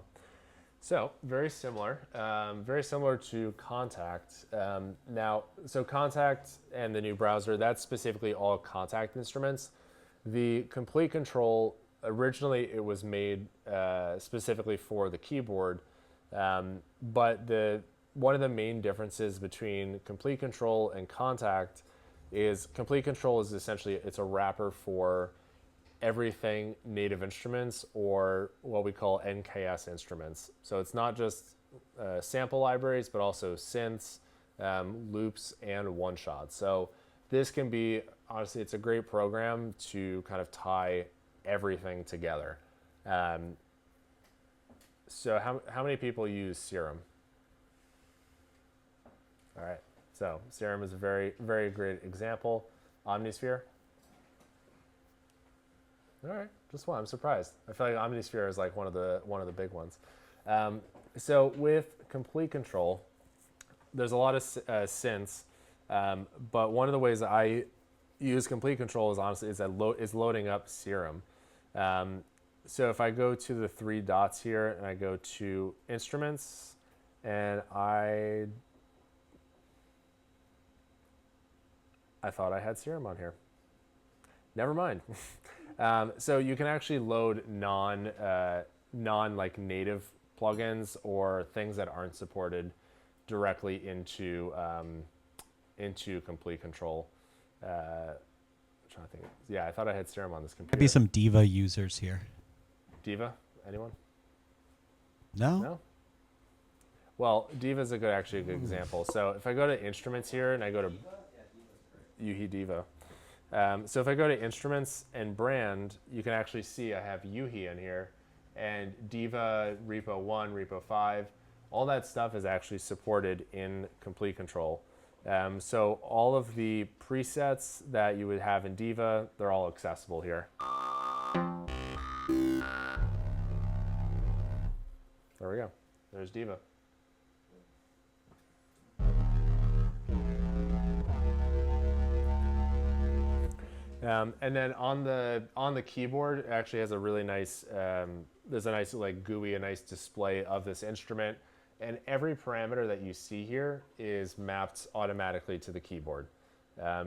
So very similar to Kontakt. Now, so Kontakt and the new browser, that's specifically all Kontakt instruments. The Complete Control, originally it was made specifically for the keyboard, but one of the main differences between Complete Control and Kontakt is Complete Control is essentially, it's a wrapper for everything native instruments, or what we call NKS instruments. So it's not just sample libraries, but also synths, loops, and one-shots. So this can be, honestly, it's a great program to kind of tie everything together. So how many people use Serum? All right, so Serum is a very, very great example. Omnisphere? All right, just one. I'm surprised. I feel like Omnisphere is like one of the big ones. So with Complete Control, there's a lot of synths, but one of the ways I use Complete Control is honestly is loading up Serum. So if I go to the three dots here and I go to Instruments, and I thought I had Serum on here. Never mind. So you can actually load non like native plugins or things that aren't supported directly into Complete Control. I'm trying to think. Yeah, I thought I had Serum on this computer. Maybe some Diva users here. Diva? Anyone? No? No? Well, Diva is actually a good example. So if I go to instruments here and I go to Yuhi Diva. So if I go to instruments and brand, you can actually see I have Yuhi in here, and Diva, Repo 1, Repo 5, all that stuff is actually supported in Complete Control. So all of the presets that you would have in Diva, they're all accessible here. There we go. There's Diva. And then on the keyboard, it actually has a really nice, there's a nice like GUI, a nice display of this instrument. And every parameter that you see here is mapped automatically to the keyboard.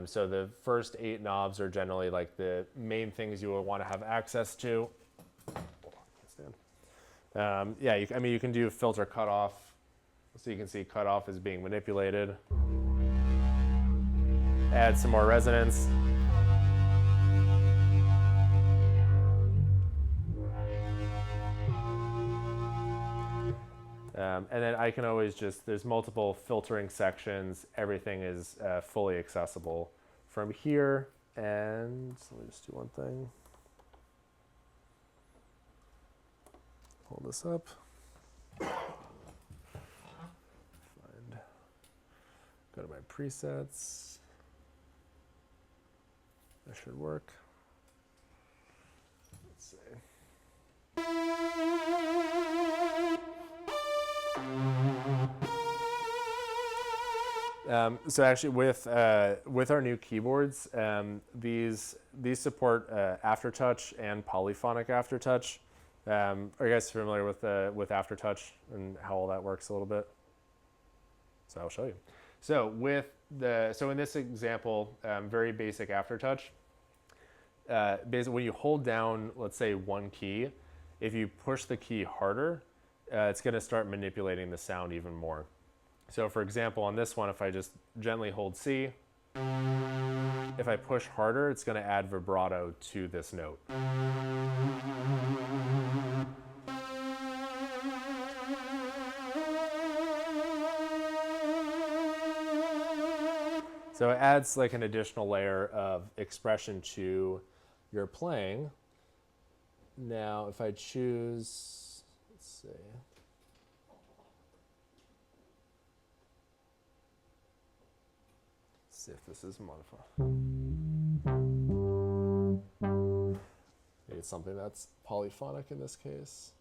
So the first 8 knobs are generally like the main things you will want to have access to. Yeah, you can do filter cutoff. So you can see cutoff is being manipulated. Add some more resonance. And then I can always there's multiple filtering sections. Everything is fully accessible from here. And so let me just do one thing. Pull this up. Go to my presets. That should work. Let's see. So actually, with our new keyboards, these support aftertouch and polyphonic aftertouch. Are you guys familiar with aftertouch and how all that works a little bit? So I'll show you. So in this example, very basic aftertouch. Basically, when you hold down, let's say one key, if you push the key harder, it's going to start manipulating the sound even more. So for example, on this one, if I just gently hold C, if I push harder, it's going to add vibrato to this note. So it adds like an additional layer of expression to your playing. Now, if I choose, let's see. See if this is modified. Maybe it's something that's polyphonic in this case.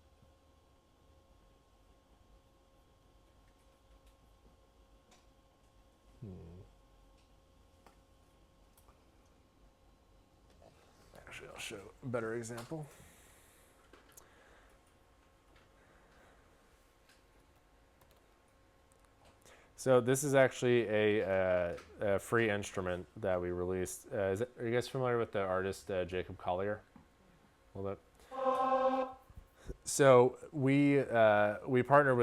Actually, I'll show a better example. So this is actually a free instrument that we released. Are you guys familiar with the artist Jacob Collier? A little bit. So we partnered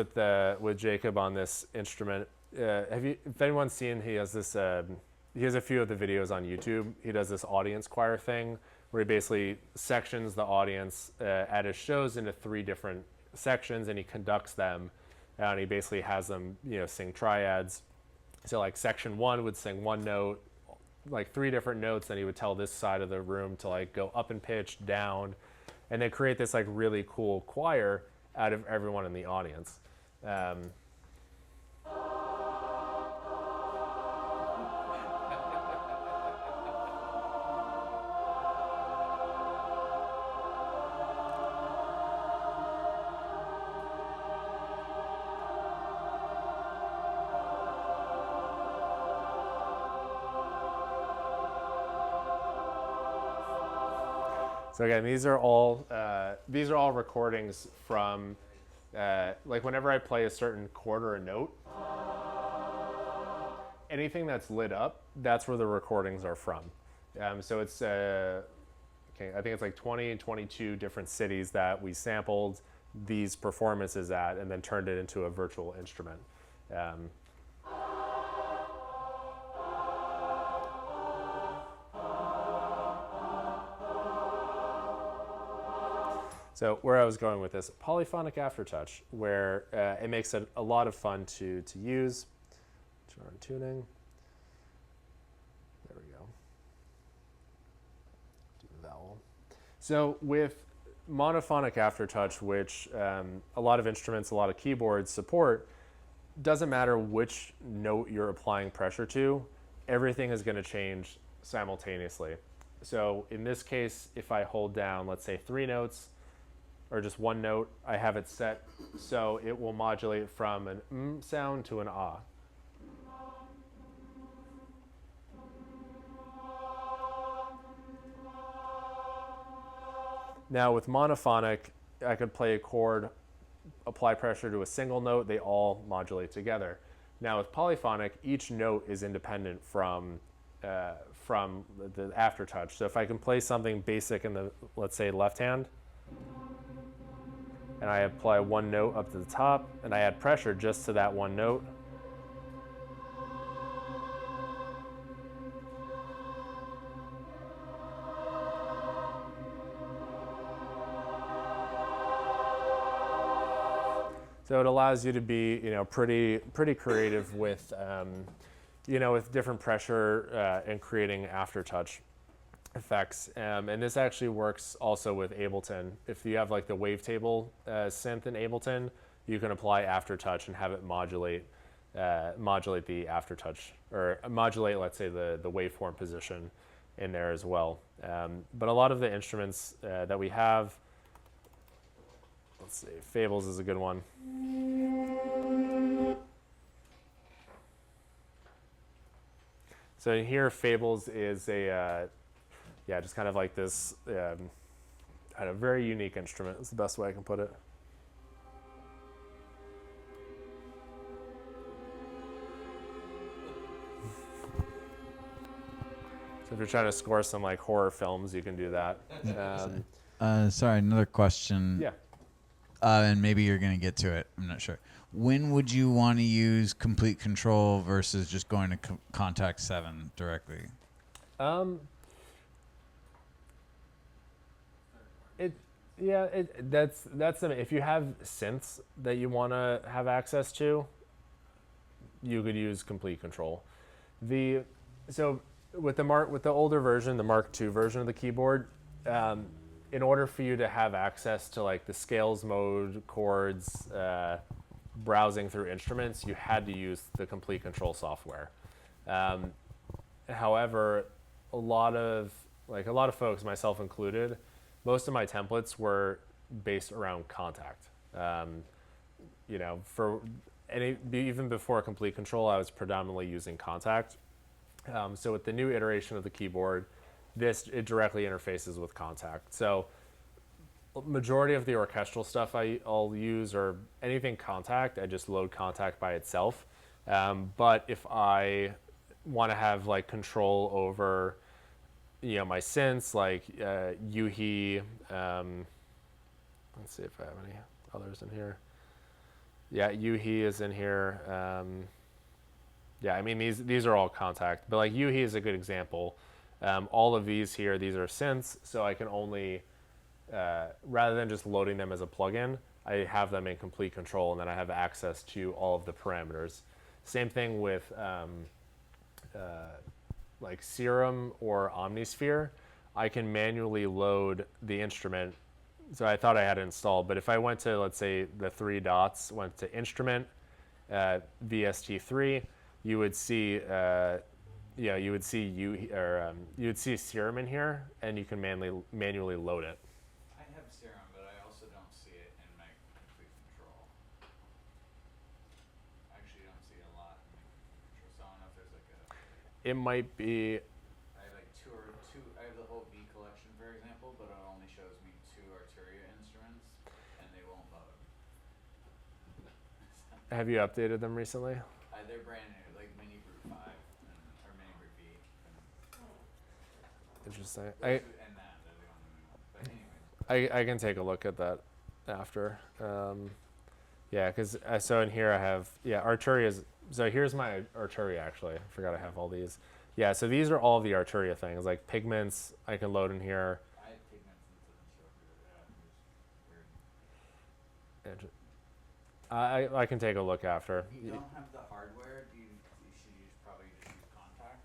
with Jacob on this instrument. If anyone's seen, he has this. He has a few of the videos on YouTube. He does this audience choir thing where he basically sections the audience at his shows into 3 different sections, and he conducts them. And he basically has them, sing triads. So like section 1 would sing one note, like 3 different notes. Then he would tell this side of the room to like go up in pitch, down, and they create this like really cool choir out of everyone in the audience. So again, these are all recordings from like whenever I play a certain chord or a note, anything that's lit up, that's where the recordings are from. So it's I think it's like 20 and 22 different cities that we sampled these performances at and then turned it into a virtual instrument. So where I was going with this, polyphonic aftertouch, where it makes it a lot of fun to use. Turn on tuning. There we go. Do the vowel. So with monophonic aftertouch, which a lot of instruments, a lot of keyboards support, doesn't matter which note you're applying pressure to, everything is going to change simultaneously. So in this case, if I hold down, let's say 3 notes, or just 1 note, I have it set so it will modulate from an sound to an ah. Now with monophonic, I could play a chord, apply pressure to a single note, they all modulate together. Now with polyphonic, each note is independent from the aftertouch. So if I can play something basic in the, let's say, left hand, and I apply 1 note up to the top, and I add pressure just to that 1 note, so it allows you to be, pretty creative with, with different pressure and creating aftertouch effects. And this actually works also with Ableton. If you have like the wavetable synth in Ableton, you can apply aftertouch and have it modulate the aftertouch, or modulate, let's say, the waveform position in there as well. But a lot of the instruments that we have, let's see, Fables is a good one. So here, Fables is a, just kind of like this, a very unique instrument is the best way I can put it. So if you're trying to score some like horror films, you can do that. Sorry, another question. Yeah. And maybe you're going to get to it. I'm not sure. When would you want to use complete control versus just going to Kontakt 7 directly? That's if you have synths that you want to have access to, you could use complete control. So with the older version, the Mark II version of the keyboard, in order for you to have access to like the scales mode, chords, browsing through instruments, you had to use the complete control software. However, a lot of folks, myself included, most of my templates were based around Kontakt. Even before complete control, I was predominantly using Kontakt. So with the new iteration of the keyboard, it directly interfaces with Kontakt. So majority of the orchestral stuff I'll use, or anything Kontakt, I just load Kontakt by itself. But if I want to have like control over, my synths, like Yuhi, let's see if I have any others in here. Yeah, Yuhi is in here. These are all Kontakt, but like Yuhi is a good example. All of these here, these are synths, so I can only, rather than just loading them as a plugin, I have them in complete control, and then I have access to all of the parameters. Same thing with like Serum or Omnisphere. I can manually load the instrument. So I thought I had it installed, but if I went to, let's say, the 3 dots, went to Instrument, VST3, you would see you would see Serum in here, and you can manually load it. I have Serum, but I also don't see it in my complete control. I actually don't see a lot in my control, so I don't know if there's like a... It might be... I have like two. I have the whole V collection, for example, but it only shows me 2 Arturia instruments, and they won't load. Have you updated them recently? They're brand new, like Mini Brute 5 or Mini Brute V. Interesting. And that, they're the only new ones. But anyway. I can take a look at that after. Because so in here I have, Arturia's. So here's my Arturia, actually. I forgot I have all these. Yeah, so these are all the Arturia things, like pigments I can load in here. I have pigments and it doesn't show up here. I can take a look after. If you don't have the hardware, should you probably just use Kontakt?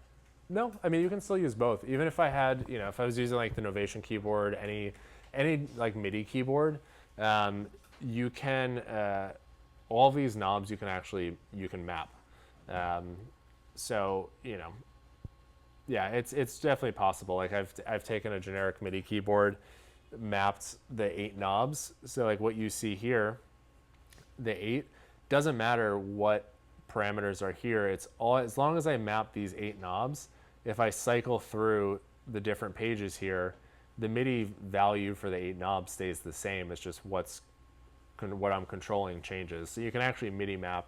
No, I mean you can still use both. Even if I had, if I was using like the Novation keyboard, any like MIDI keyboard, you can all of these knobs you can map. So yeah, it's definitely possible. Like I've taken a generic MIDI keyboard, mapped the 8 knobs. So like what you see here, the 8 doesn't matter what parameters are here. It's all as long as I map these 8 knobs. If I cycle through the different pages here, the MIDI value for the 8 knobs stays the same. It's just what I'm controlling changes. So you can actually MIDI map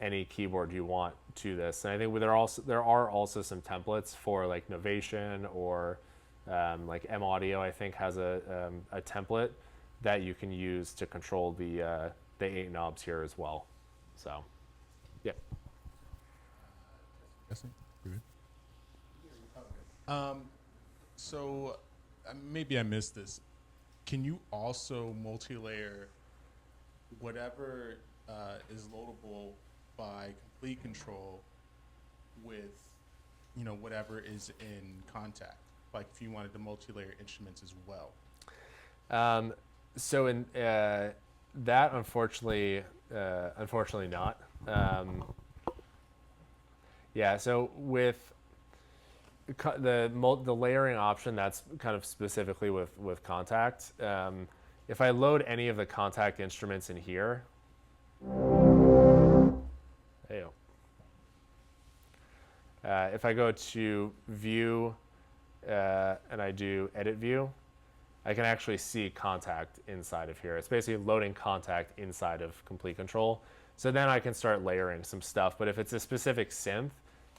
any keyboard you want to this. And I think there are also some templates for like Novation or like M Audio. I think has a template that you can use to control the 8 knobs here as well. So, yeah. Jesse, you good? So maybe I missed this. Can you also multi-layer whatever is loadable by complete control with, whatever is in Kontakt? Like if you wanted to multi-layer instruments as well. So in that, unfortunately not. Yeah. So with the layering option, that's kind of specifically with Kontakt. If I load any of the Kontakt instruments in here, if I go to View and I do Edit View, I can actually see Kontakt inside of here. It's basically loading Kontakt inside of Complete Control. So then I can start layering some stuff. But if it's a specific synth,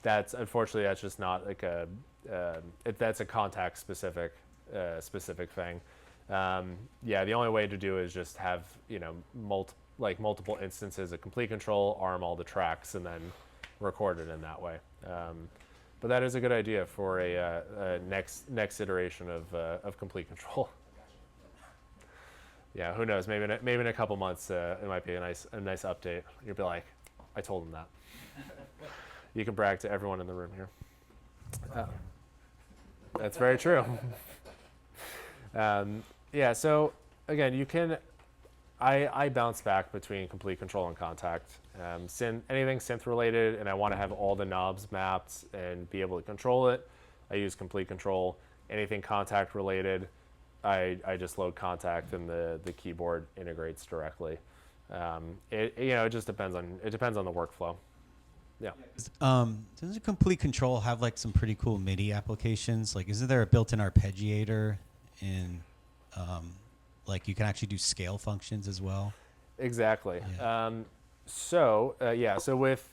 that's just not like that's a Kontakt specific thing. Yeah, the only way to do it is just have multiple instances of Complete Control, arm all the tracks, and then record it in that way. But that is a good idea for a next iteration of Complete Control. Yeah, who knows? Maybe in a couple months it might be a nice update. You'll be like, I told him that. You can brag to everyone in the room here. That's very true. Yeah. So again, you can. I bounce back between Complete Control and Kontakt. Anything synth related, and I want to have all the knobs mapped and be able to control it, I use Complete Control. Anything Kontakt related, I just load Kontakt and the keyboard integrates directly. It just depends on the workflow. Yeah. Doesn't Complete Control have like some pretty cool MIDI applications? Like, isn't there a built-in arpeggiator and like you can actually do scale functions as well? Exactly. Yeah. So with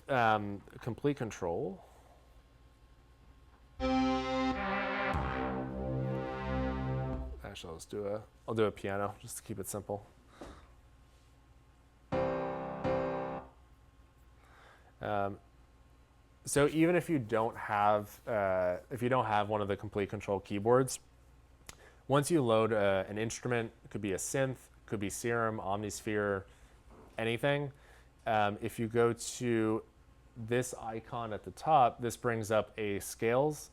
Complete Control, actually I'll do a piano just to keep it simple. So even if you don't have one of the Complete Control keyboards, once you load an instrument, it could be a synth, could be Serum, Omnisphere, anything. If you go to this icon at the top, this brings up a scales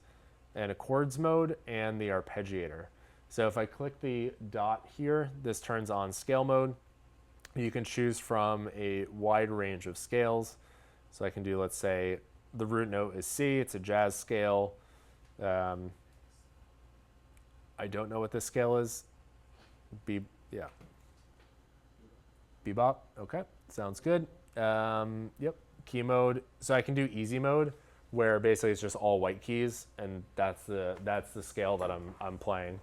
and a chords mode and the arpeggiator. So if I click the dot here, this turns on scale mode. You can choose from a wide range of scales. So I can do, let's say, the root note is C, it's a jazz scale. I don't know what this scale is. Bebop, okay, sounds good. Yep, key mode. So I can do easy mode, where basically it's just all white keys, and that's the scale that I'm playing.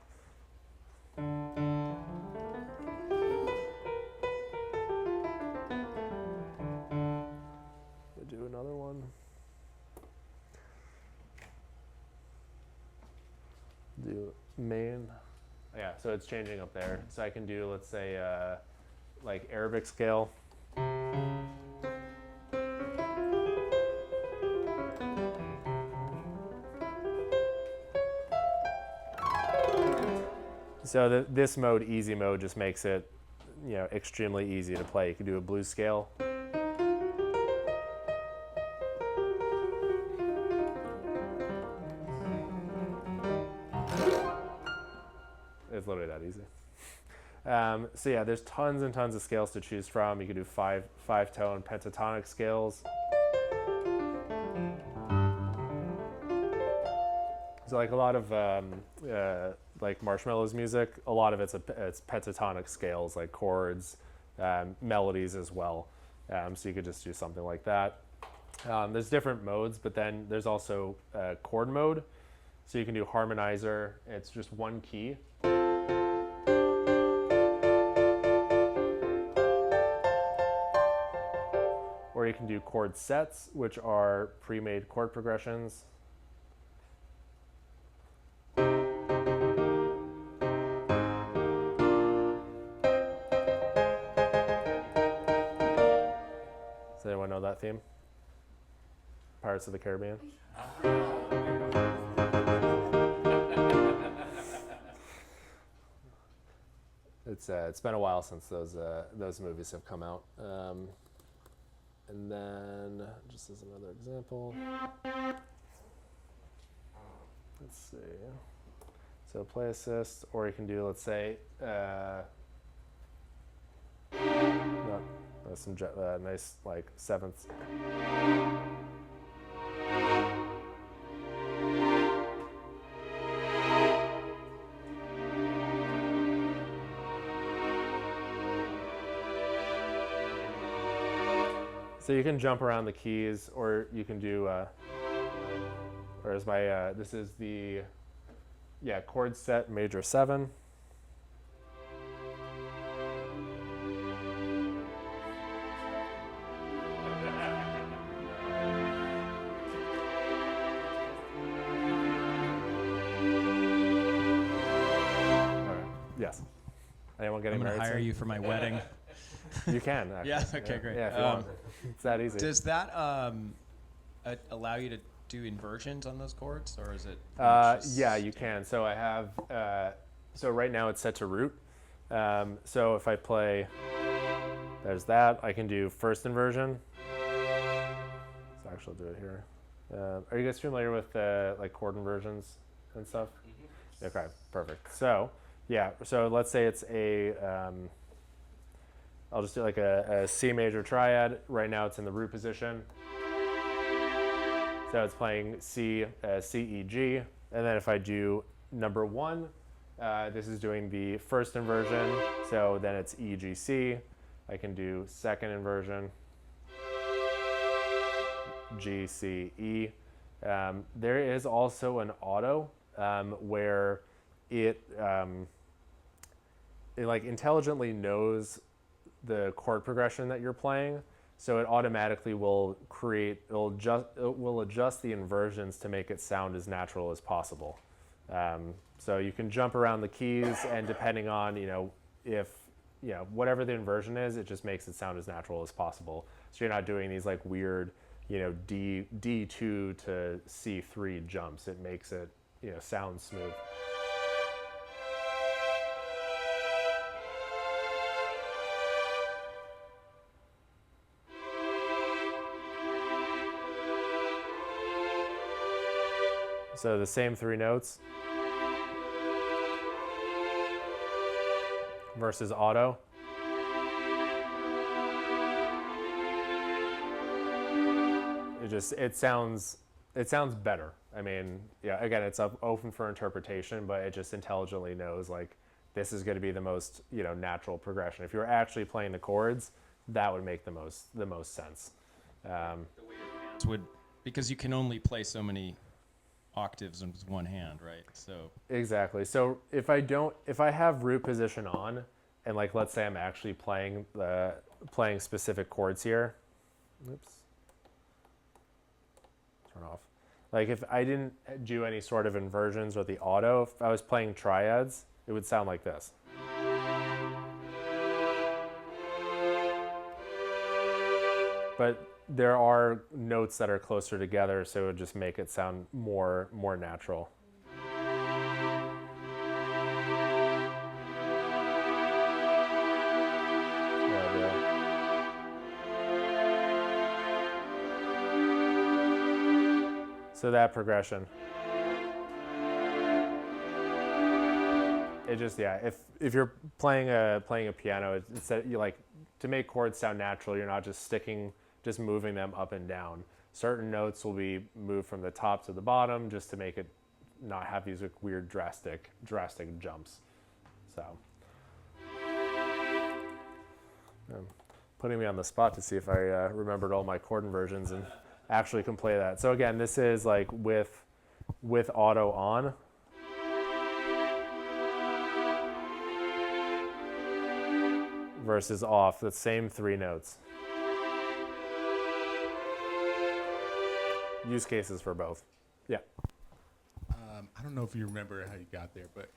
Do another one. Do main. Yeah, so it's changing up there. So I can do, let's say, like Arabic scale. So this mode, easy mode, just makes it extremely easy to play. You can do a blues scale. It's literally that easy. So yeah, there's tons and tons of scales to choose from. You can do five-tone pentatonic scales. So like a lot of like Marshmello's music, a lot of it's pentatonic scales, like chords, melodies as well. So you could just do something like that. There's different modes, but then there's also chord mode. So you can do harmonizer. It's just one key. Or you can do chord sets, which are pre-made chord progressions. Does anyone know that theme? Pirates of the Caribbean? It's been a while since those movies have come out. And then, just as another example, let's see. So play assist, or you can do, let's say, some nice like sevenths. So you can jump around the keys, or you can do, or as my, this is the, chord set major 7. Yes. Anyone getting I'm going married to hire soon? you for my wedding. You can, actually. Yeah, okay, great. Yeah, if you want. It's that easy. Does that allow you to do inversions on those chords, or is it? Yeah, you can. So I have, so right now it's set to root. So if I play, there's that. I can do first inversion. So actually I'll do it here. Are you guys familiar with like chord inversions and stuff? Mm-hmm. Okay, perfect. So yeah, so let's say it's a, I'll just do like a C major triad. Right now it's in the root position. So it's playing C, C, E, G. And then if I do number 1, this is doing the first inversion. So then it's E, G, C. I can do second inversion, G, C, E. There is also an auto where it like intelligently knows the chord progression that you're playing, so it automatically will adjust the inversions to make it sound as natural as possible. So you can jump around the keys, and depending on whatever the inversion is, it just makes it sound as natural as possible. So you're not doing these like weird D2 to C3 jumps. It makes it sound smooth. So the same 3 notes versus auto. It sounds better. I mean, yeah, again, it's open for interpretation, but it just intelligently knows like this is going to be the most natural progression. If you're actually playing the chords, that would make the most sense. The way your hands would, because you can only play so many octaves with one hand, right? So exactly. So if I have root position on, and like let's say I'm actually playing specific chords here. Oops. Turn off. Like if I didn't do any sort of inversions or the auto, if I was playing triads, it would sound like this. But there are notes that are closer together, so it would just make it sound more natural. So that progression. It just, yeah, if you're playing a piano, it's that you like to make chords sound natural, you're not just moving them up and down. Certain notes will be moved from the top to the bottom just to make it not have these like, weird drastic jumps. So putting me on the spot to see if I remembered all my chord inversions and actually can play that. So again, this is like with auto on. Versus off, the same 3 notes. Use cases for both. Yeah. I don't know if you remember how you got there, but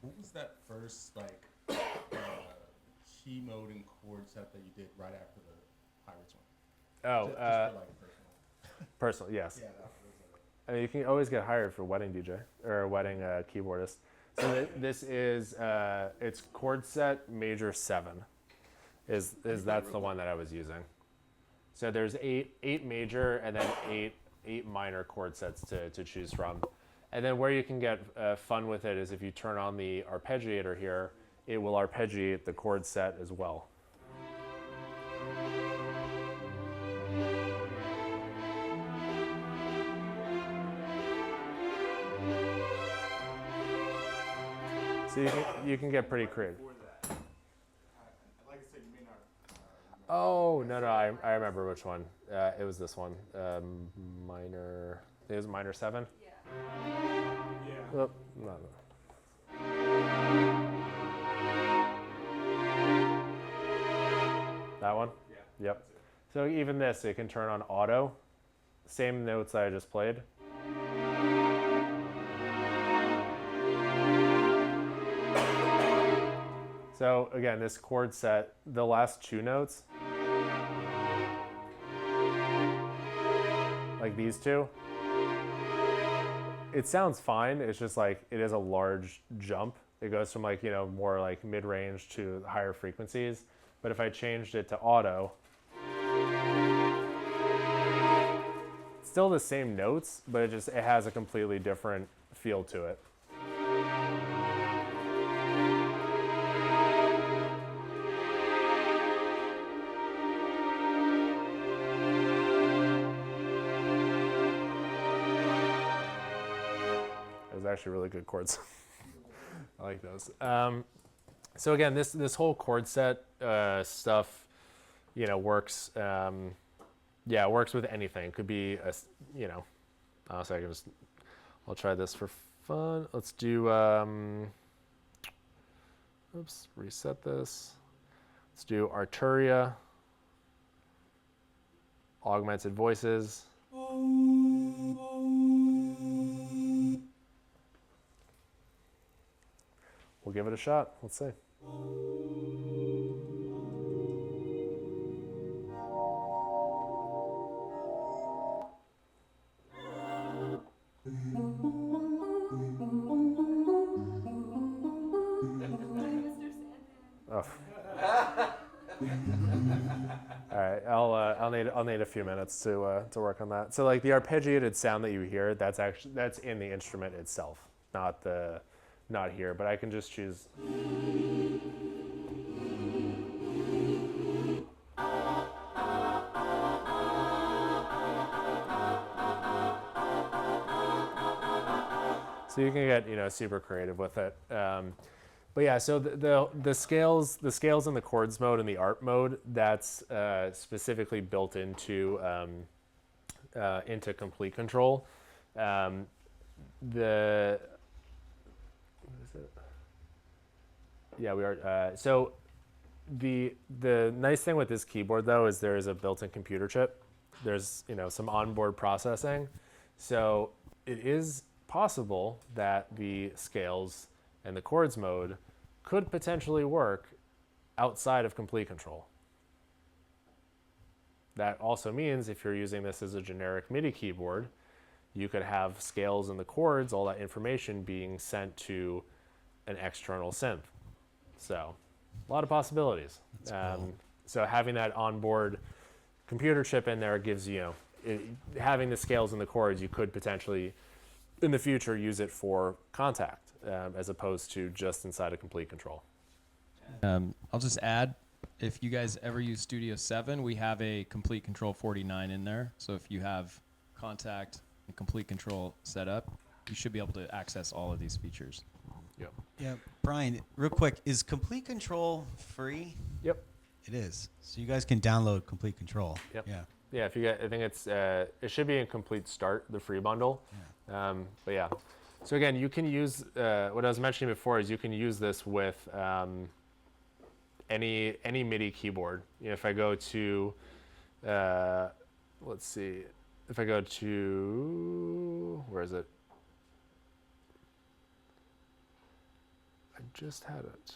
what was that first like key mode and chord set that you did right after the Pirates one? Oh, Just for, like, personal, yes. Yeah, that was I mean, you can always get hired for wedding DJ or a wedding keyboardist. So this is it's chord set major 7. Is that's the one that I was using. So there's eight major and then eight minor chord sets to choose from. And then where you can get fun with it is if you turn on the arpeggiator here, it will arpeggiate the chord set as well. So you can get pretty creative. like I said, you may not. Oh, no, I remember which one. It was this one. Minor, I think it was minor 7? Yeah. Oh, no. That one? Yeah. Yep. So even this, it can turn on auto. Same notes I just played. So again, this chord set, the last 2 notes, like these 2, it sounds fine. It's just like, it is a large jump. It goes from like, more like mid-range to higher frequencies. But if I changed it to auto, it's still the same notes, but it has a completely different feel to it. Actually really good chords. I like those. So again, this whole chord set stuff, works. It works with anything. It could be honestly, I'll try this for fun. Let's do. Reset this. Let's do Arturia. Augmented voices. We'll give it a shot. Let's see. Oh. All right, I'll need a few minutes to work on that. So like the arpeggiated sound that you hear, that's in the instrument itself, not here, but I can just choose. So you can get super creative with it. But yeah, so the scales in the chords mode and the art mode, that's specifically built into Complete Control. Yeah, we are. So the nice thing with this keyboard though is there is a built-in computer chip. There's some onboard processing, so it is possible that the scales and the chords mode could potentially work outside of Complete Control. That also means if you're using this as a generic MIDI keyboard, you could have scales and the chords, all that information being sent to an external synth. So a lot of possibilities. Cool. So having that onboard computer chip in there gives having the scales and the chords, you could potentially in the future use it for Kontakt as opposed to just inside of Complete Control. I'll just add, if you guys ever use Studio 7, we have a Complete Control 49 in there. So if you have Kontakt and Complete Control set up, you should be able to access all of these features. Yep. Yeah, Brian, real quick, is Complete Control free? Yep. It is. So you guys can download Complete Control. Yep. Yeah. Yeah, if you get, I think it should be in Complete Start, the free bundle. But yeah, so again, you can use what I was mentioning before is you can use this with any MIDI keyboard. You know, if I go to, let's see, if I go to, where is it? I just had it.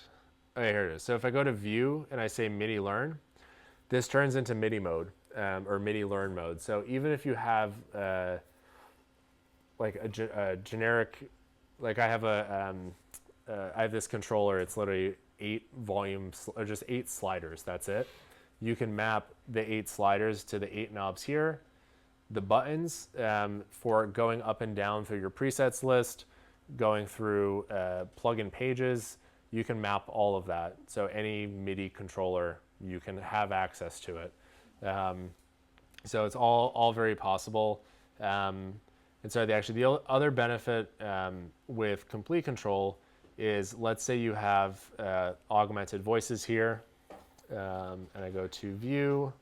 Okay, here it is. So if I go to View and I say MIDI Learn, this turns into MIDI mode or MIDI Learn mode. So even if you have like a generic, like I have I have this controller. It's literally 8 volumes or just 8 sliders. That's it. You can map the 8 sliders to the 8 knobs here. The buttons for going up and down through your presets list, going through plugin pages, you can map all of that. So any MIDI controller, you can have access to it. So it's all very possible. And so the other benefit with Complete Control is, let's say you have augmented voices here, and I go to View.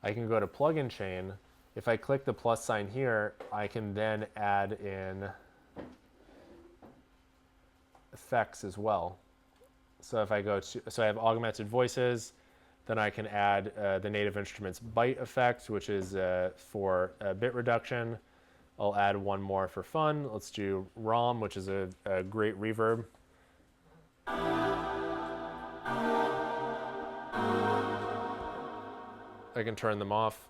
I can go to Plugin Chain. If I click the plus sign here, I can then add in effects as well. So if I go to, so I have augmented voices, then I can add the Native Instruments bite effect, which is for bit reduction. I'll add one more for fun. Let's do ROM, which is a great reverb. I can turn them off.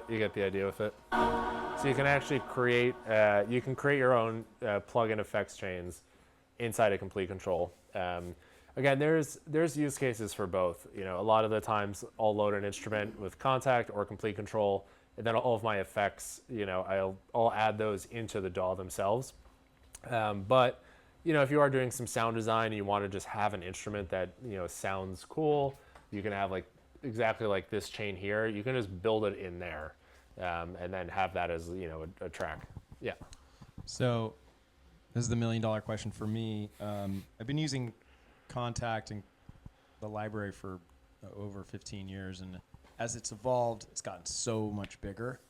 You get the idea with it. So you can actually create your own plugin effects chains inside of Complete Control. Again, there's use cases for both. You know, a lot of the times I'll load an instrument with Kontakt or Complete Control, and then all of my effects, you know, I'll add those into the DAW themselves. But you know, if you are doing some sound design and you want to just have an instrument that, you know, sounds cool, you can have like exactly like this chain here. You can just build it in there, and then have that as, you know, a track. Yeah. So this is the $1 million question for me. I've been using Kontakt and the library for over 15 years, and as it's evolved, it's gotten so much bigger,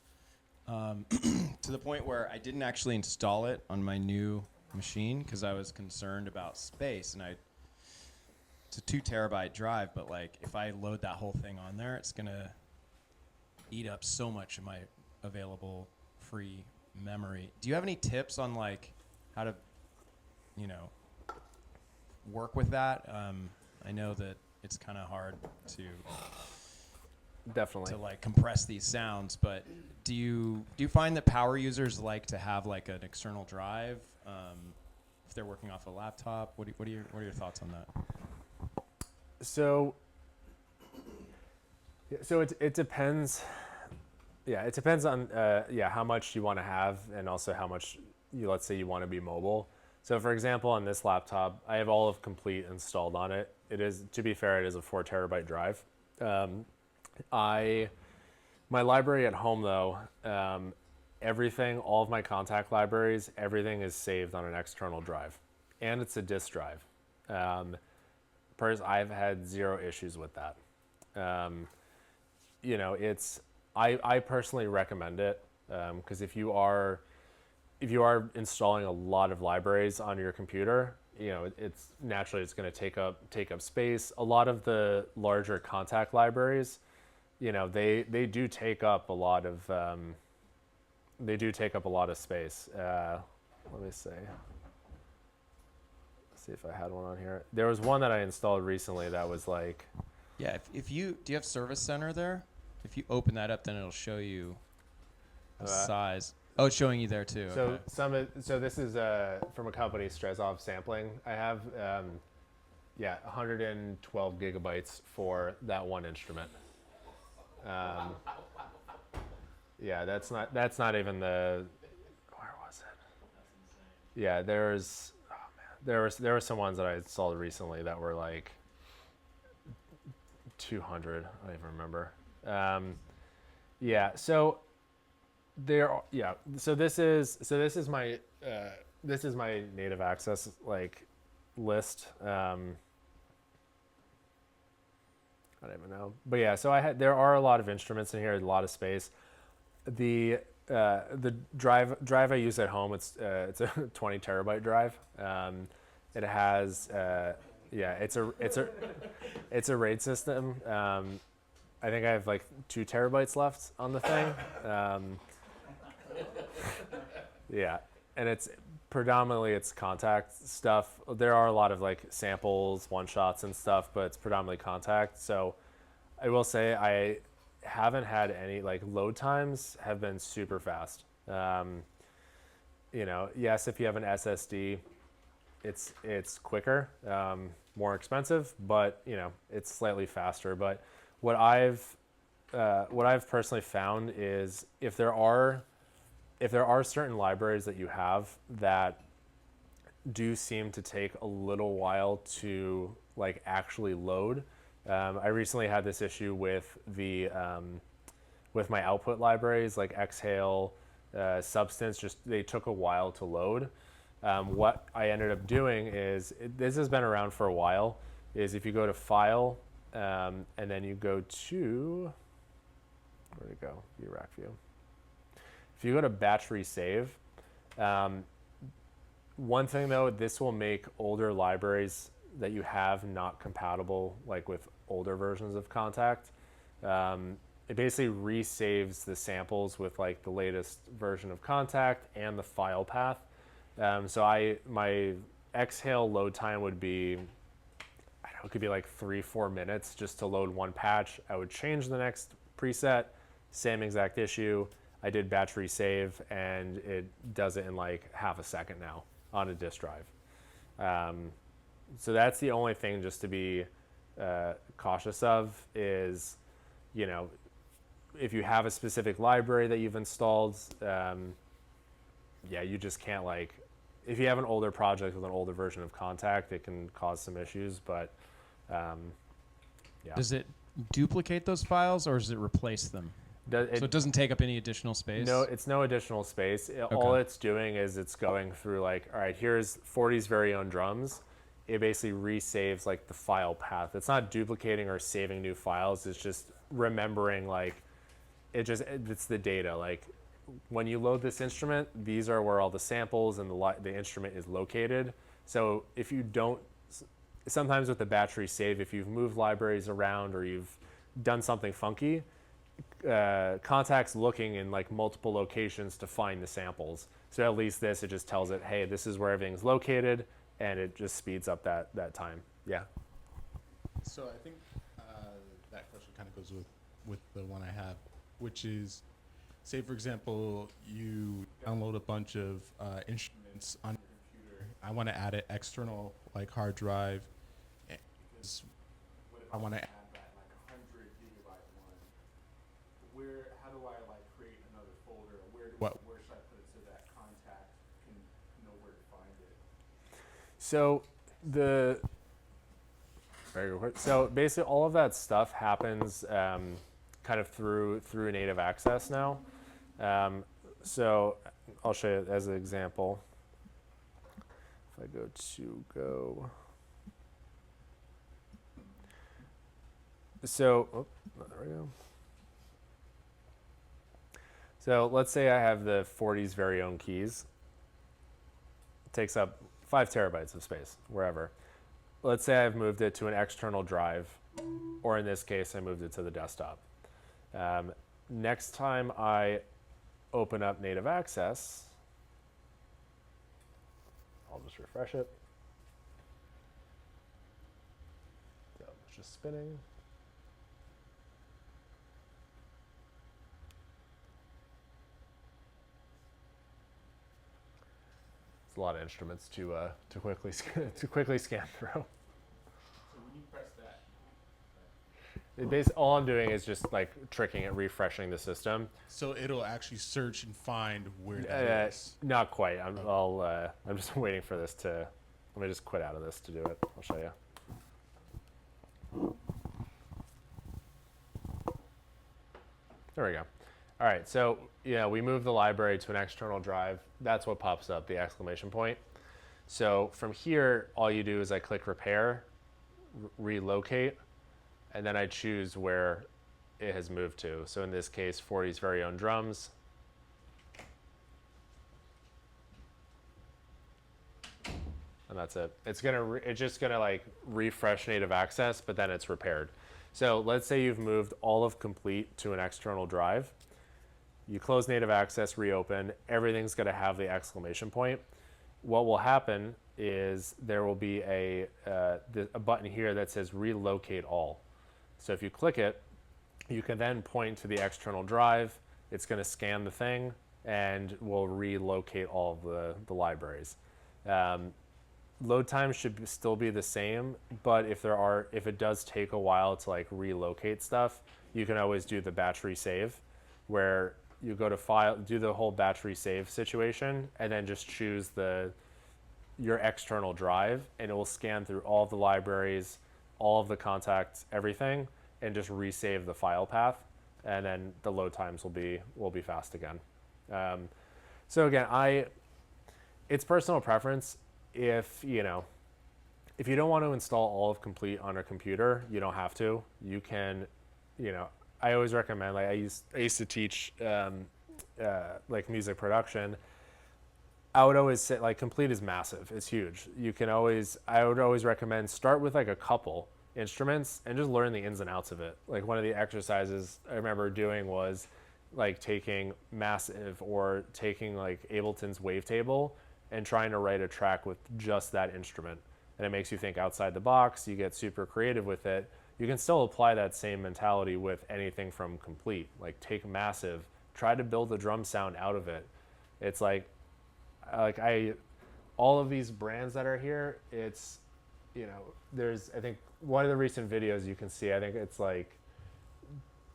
to the point where I didn't actually install it on my new machine because I was concerned about space, and it's a 2 terabyte drive, but like if I load that whole thing on there, it's gonna eat up so much of my available free memory. Do you have any tips on like how to, you know, work with that? I know that it's kind of hard to Definitely. like compress these sounds, but do you find that power users like to have like an external drive if they're working off a laptop? What are your thoughts on that? So it depends. Yeah, it depends on how much you want to have, and also how much let's say you want to be mobile. So for example, on this laptop, I have all of Complete installed on it. It is, to be fair, it is a 4 terabyte drive. My library at home though, everything, all of my Kontakt libraries, everything is saved on an external drive, and it's a disk drive. I've had 0 issues with that. You know, I personally recommend it, because if you are installing a lot of libraries on your computer, you know, it's naturally going to take up space. A lot of the larger Kontakt libraries, you know, they do take up a lot of space. Let me see. see if I had one on here. There was one that I installed recently that was like, Yeah, if you do you have Service Center there? If you open that up, then it'll show you the size. Oh, it's showing you there too. so Okay. so this is from a company, Strezov Sampling. I have 112 gigabytes for that one instrument. Yeah, that's not even the, where was it? Yeah, there were some ones that I installed recently that were like 200. I don't even remember. So this is my native access like list. I don't even know, but yeah. So there are a lot of instruments in here, a lot of space. The drive I use at home, it's a 20 terabyte drive. It has it's a RAID system. I think I have like 2 terabytes left on the thing. Yeah, and it's predominantly it's Kontakt stuff. There are a lot of like samples, one shots and stuff, but it's predominantly Kontakt. So I will say I haven't had any like load times have been super fast. Yes, if you have an SSD, it's quicker, more expensive, but it's slightly faster. But what I've personally found is if there are certain libraries that you have that do seem to take a little while to like actually load. I recently had this issue with with my output libraries like Exhale, Substance. Just they took a while to load. What I ended up doing is this has been around for a while. Is if you go to File and then you go to where'd it go? View Rack View. If you go to Batch Resave, one thing though, this will make older libraries that you have not compatible like with older versions of Kontakt. It basically resaves the samples with like the latest version of Kontakt and the file path. So my Exhale load time would be, I don't know, it could be like 3-4 minutes just to load one patch. I would change the next preset, same exact issue. I did batch resave and it does it in like half a second now on a disk drive. So that's the only thing just to be cautious of is, if you have a specific library that you've installed, you just can't like, if you have an older project with an older version of Kontakt, it can cause some issues, but Does it duplicate those files or does it replace them? So it doesn't take up any additional space? No, it's no additional space. All it's doing is it's going through like, all right, here's 40's very own drums. It basically resaves like the file path. It's not duplicating or saving new files. It's just remembering like, it's the data. Like when you load this instrument, these are where all the samples and the instrument is located. So if you don't, sometimes with the batch resave, if you've moved libraries around or you've done something funky, Kontakt's looking in like multiple locations to find the samples. So at least it just tells it, hey, this is where everything's located, and it just speeds up that time. Yeah. So I think that question kind of goes with the one I have, which is, say for example, you download a bunch of instruments on your computer. I want to add an external like hard drive, because what if I want to add that like 100 gigabyte one? How do I like create another folder? Where should I put it so that Kontakt can know where to find it? So basically all of that stuff happens kind of through native access now. So I'll show you as an example. If I go to Go. So, there we go. So let's say I have the 40's very own keys. It takes up 5 terabytes of space, wherever. Let's say I've moved it to an external drive, or in this case, I moved it to the desktop. Next time I open up native access, I'll just refresh it. just spinning. It's a lot of instruments to quickly to quickly scan through. So when you press that, All I'm doing is just like tricking it, refreshing the system. so it'll actually search and find where that is. Not quite. I'm just waiting for this to. Let me just quit out of this to do it. I'll show you. There we go. All right, so we move the library to an external drive. That's what pops up, the exclamation point. So from here, all you do is I click repair, relocate, and then I choose where it has moved to. So in this case, 40's very own drums. And that's it. It's just gonna like refresh native access, but then it's repaired. So let's say you've moved all of Complete to an external drive. You close native access, reopen, everything's gonna have the exclamation point. What will happen is there will be a button here that says relocate all. So if you click it, you can then point to the external drive. It's gonna scan the thing and will relocate all of the libraries. Load time should still be the same, but if it does take a while to like relocate stuff, you can always do the batch resave, where you go to file, do the whole batch resave situation, and then just choose your external drive, and it will scan through all of the libraries, all of the contacts, everything, and just resave the file path, and then the load times will be fast again. So again, it's personal preference. If you don't want to install all of Complete on a computer, you don't have to. You can, I always recommend, like I used to teach like music production. I would always say, like, Complete is massive. It's huge. I would always recommend start with like a couple instruments and just learn the ins and outs of it. Like one of the exercises I remember doing was like taking Massive or taking like Ableton's wavetable and trying to write a track with just that instrument. And it makes you think outside the box. You get super creative with it. You can still apply that same mentality with anything from Complete. Like take Massive, try to build a drum sound out of it. It's all of these brands that are here, it's, there's, I think one of the recent videos you can see, I think it's like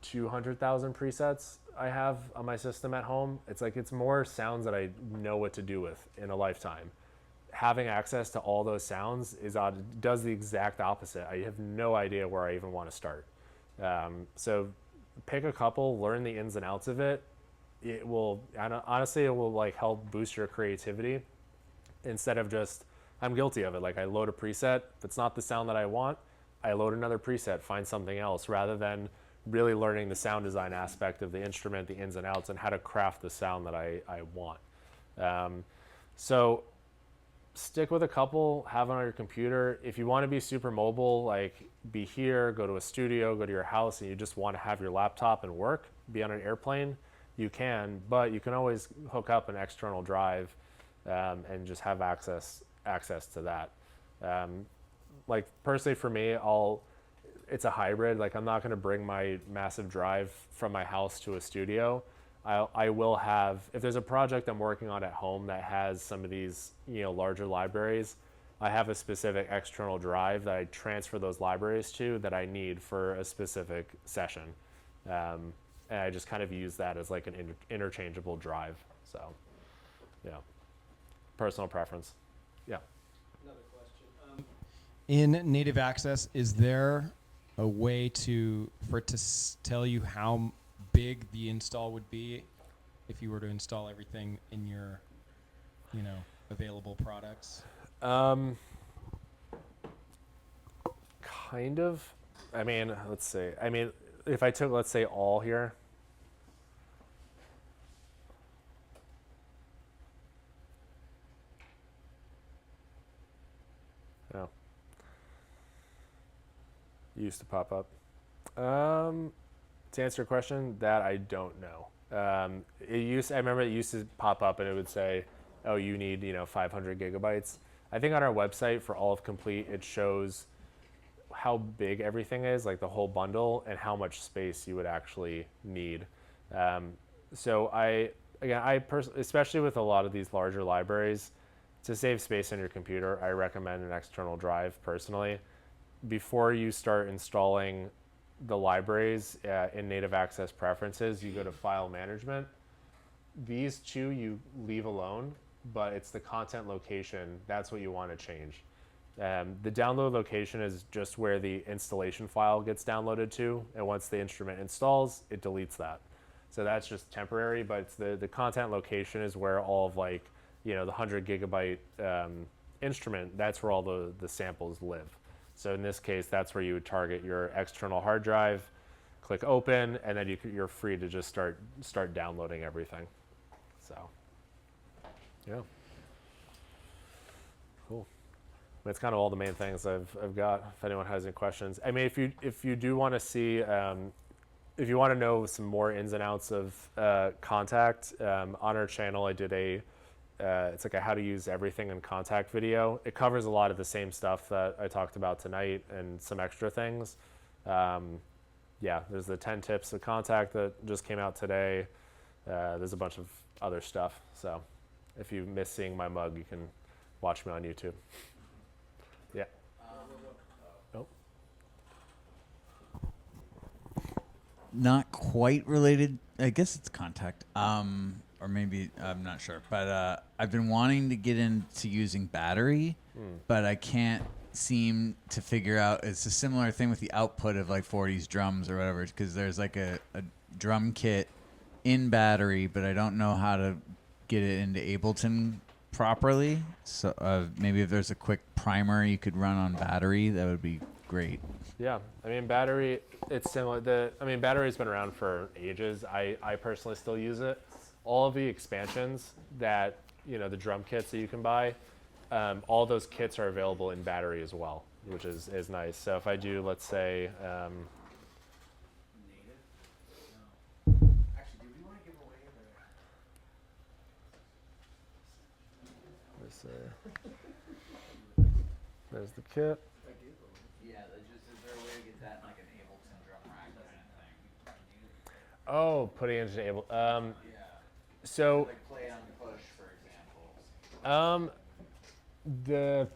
200,000 presets I have on my system at home. It's more sounds that I know what to do with in a lifetime. Having access to all those sounds does the exact opposite. I have no idea where I even want to start. So pick a couple, learn the ins and outs of it. Honestly, it will like help boost your creativity instead of just, I'm guilty of it. Like I load a preset, if it's not the sound that I want, I load another preset, find something else, rather than really learning the sound design aspect of the instrument, the ins and outs, and how to craft the sound that I want. So stick with a couple, have it on your computer. If you want to be super mobile, like be here, go to a studio, go to your house, and you just want to have your laptop and work, be on an airplane, you can, but you can always hook up an external drive and just have access to that. Like personally for me, it's a hybrid. Like I'm not going to bring my Massive drive from my house to a studio. I will have, if there's a project I'm working on at home that has some of these, larger libraries, I have a specific external drive that I transfer those libraries to that I need for a specific session. And I just kind of use that as like an interchangeable drive. So, yeah, personal preference. Yeah. Another question. In native access, is there a way for it to tell you how big the install would be if you were to install everything in your, available products? Kind of. I mean, let's see. If I took, let's say, all here. Oh. Used to pop up. To answer your question, that I don't know. I remember it used to pop up and it would say, oh, you need, 500 gigabytes. I think on our website for all of Complete, it shows how big everything is, like the whole bundle, and how much space you would actually need. So especially with a lot of these larger libraries, to save space on your computer, I recommend an external drive personally. Before you start installing the libraries in native access preferences, you go to file management. These two you leave alone, but it's the content location, that's what you want to change. The download location is just where the installation file gets downloaded to, and once the instrument installs, it deletes that. So that's just temporary, but it's the content location is where all of like, the 100 gigabyte instrument, that's where all the samples live. So in this case, that's where you would target your external hard drive, click open, and then you're free to just start downloading everything. So, yeah. Cool. That's kind of all the main things I've got. If anyone has any questions, I mean, if you do want to see, if you want to know some more ins and outs of Kontakt, on our channel, I did it's like a how to use everything in Kontakt video. It covers a lot of the same stuff that I talked about tonight and some extra things. Yeah, there's the 10 tips of Kontakt that just came out today. There's a bunch of other stuff. So if you miss seeing my mug, you can watch me on YouTube. Yeah. Nope. Not quite related. I guess it's Kontakt. Or maybe, I'm not sure. But I've been wanting to get into using battery, but I can't seem to figure out. It's a similar thing with the output of like 40s drums or whatever, because there's like a drum kit in battery, but I don't know how to get it into Ableton properly. So maybe if there's a quick primer you could run on battery, that would be great. Yeah, I mean, battery, it's similar. Battery's been around for ages. I personally still use it. All of the expansions that, the drum kits that you can buy, all those kits are available in battery as well, which is nice. So if I do, let's say, there's the kit. Yeah, is there a way to get that in like an Ableton drum rack kind of thing? Oh, putting it into Ableton. Yeah. So, Like play on push, for example. the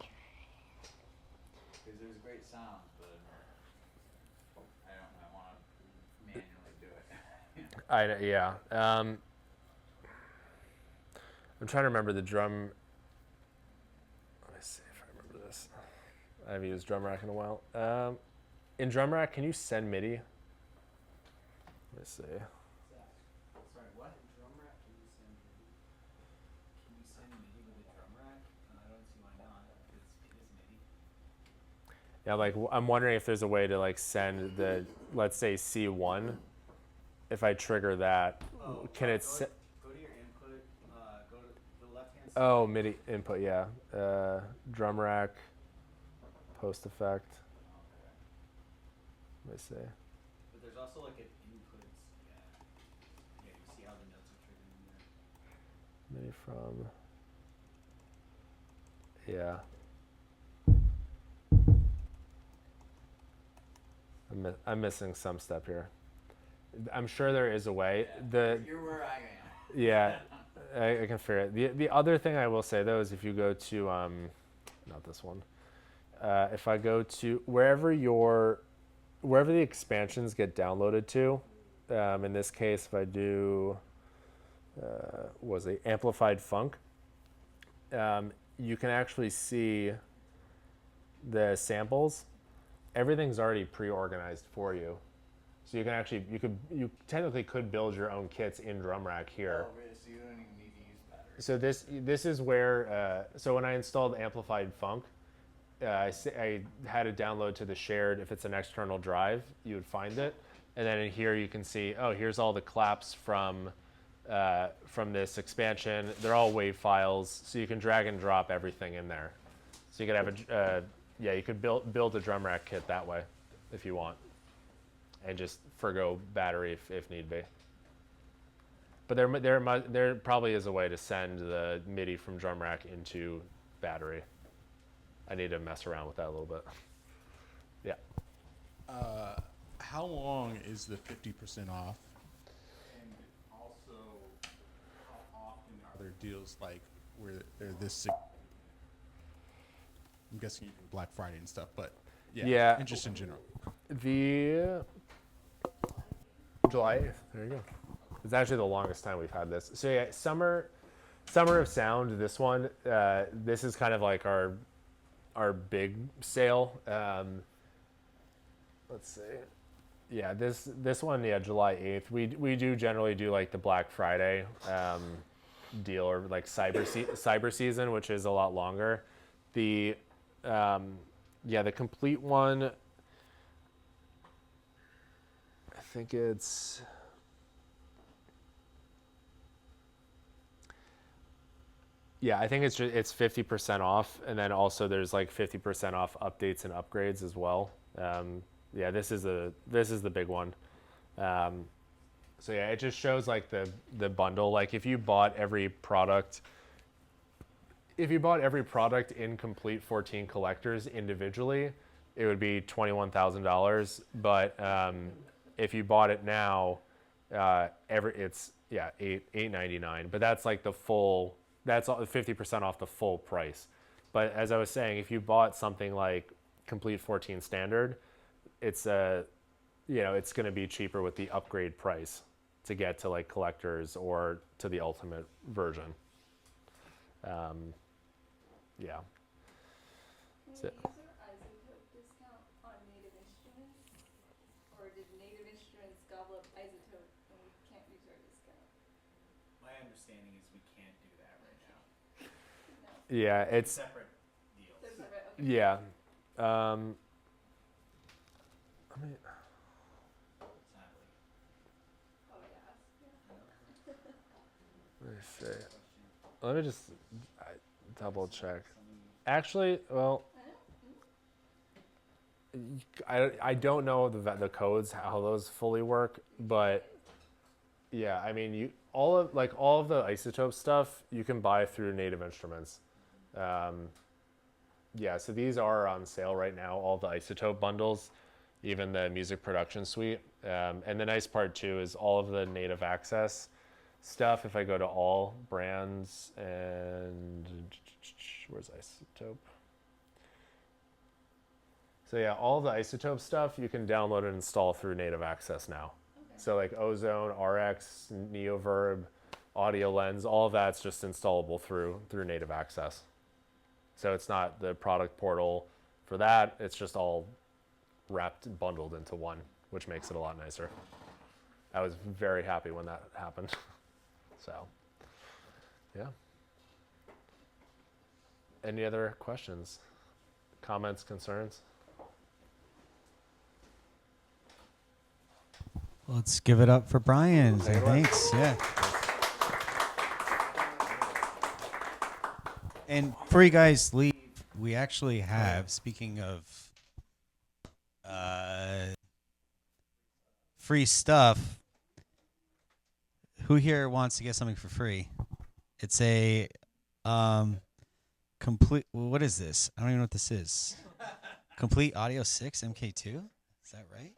Because there's great sounds, but I want to manually do it. yeah. I'm trying to remember the drum. Let me see if I remember this. I haven't used drum rack in a while. In drum rack, can you send MIDI? Let me see. Sorry, what? Drum rack? Can you send MIDI? Can you send MIDI with a drum rack? I don't see why not. It is MIDI. Yeah, like I'm wondering if there's a way to like send the, let's say C1. If I trigger that, can it? Go to your input. Go to the left hand side. Oh, MIDI input, yeah. Drum rack, post effect. Let me see. But there's also like an inputs. Yeah. Yeah, you see how the notes are triggered in there. MIDI from. Yeah. I'm missing some step here. I'm sure there is a way. You're where I am. Yeah, I can figure it. The other thing I will say though is if you go to not this one. If I go to wherever the expansions get downloaded to, in this case, if I do was it amplified funk, you can actually see the samples. Everything's already pre-organized for you. So you technically could build your own kits in drum rack here. Oh, really? So you don't even need to use batteries. So this is where, so when I installed amplified funk, I had it download to the shared, if it's an external drive, you would find it. And then in here you can see, oh, here's all the claps from this expansion. They're all WAV files, so you can drag and drop everything in there. So you could have you could build a drum rack kit that way if you want. And just forgo battery if need be. But there probably is a way to send the MIDI from drum rack into battery. I need to mess around with that a little bit. Yeah. How long is the 50% off? And also, how often are there deals like where they're this? I'm guessing you do Black Friday and stuff, but Yeah. and just in general. The July 8th. There you go. It's actually the longest time we've had this. So yeah, summer of sound. This one. This is kind of like our big sale. Let's see. Yeah, this one. Yeah, July 8th. We do generally do like the Black Friday deal, or like cyber season, which is a lot longer. The the complete one. I think it's. Yeah, I think it's 50% off, and then also there's like 50% off updates and upgrades as well. Yeah, this is the big one. So yeah, it just shows like the bundle. Like if you bought every product in complete 14 collectors individually, it would be $21,000. But if you bought it now, it's $899. But that's like the full. That's 50% off the full price. But as I was saying, if you bought something like complete 14 standard, it's it's going to be cheaper with the upgrade price to get to like collectors or to the ultimate version. Yeah. Can you use our isotope discount on native instruments? Or did native instruments gobble up isotope and we can't use our discount? My understanding is we can't do that right now. No. Yeah, it's Separate deals. They're separate. Okay. yeah. Sadly. Probably ask. Yeah. Let me see. Let me just double check. Actually, well, I don't know the codes, how those fully work, but yeah, I mean all of the isotope stuff you can buy through Native Instruments. Yeah, so these are on sale right now, all the isotope bundles, even the music production suite. And the nice part too is all of the native access stuff. If I go to all brands and where's isotope? So yeah, all the isotope stuff you can download and install through native access now. Okay. So like Ozone, RX, Neoverb, Audio Lens, all of that's just installable through native access. So it's not the product portal for that. It's just all wrapped and bundled into one, which makes it a lot nicer. I was very happy when that happened. So, yeah. Any other questions, comments, concerns? Let's give it up for Brian. Take it away. Thanks. Yeah. And before you guys leave, we actually have, speaking of free stuff, who here wants to get something for free? It's a complete, what is this? I don't even know what this is. Complete Audio 6 MK2? Is that right?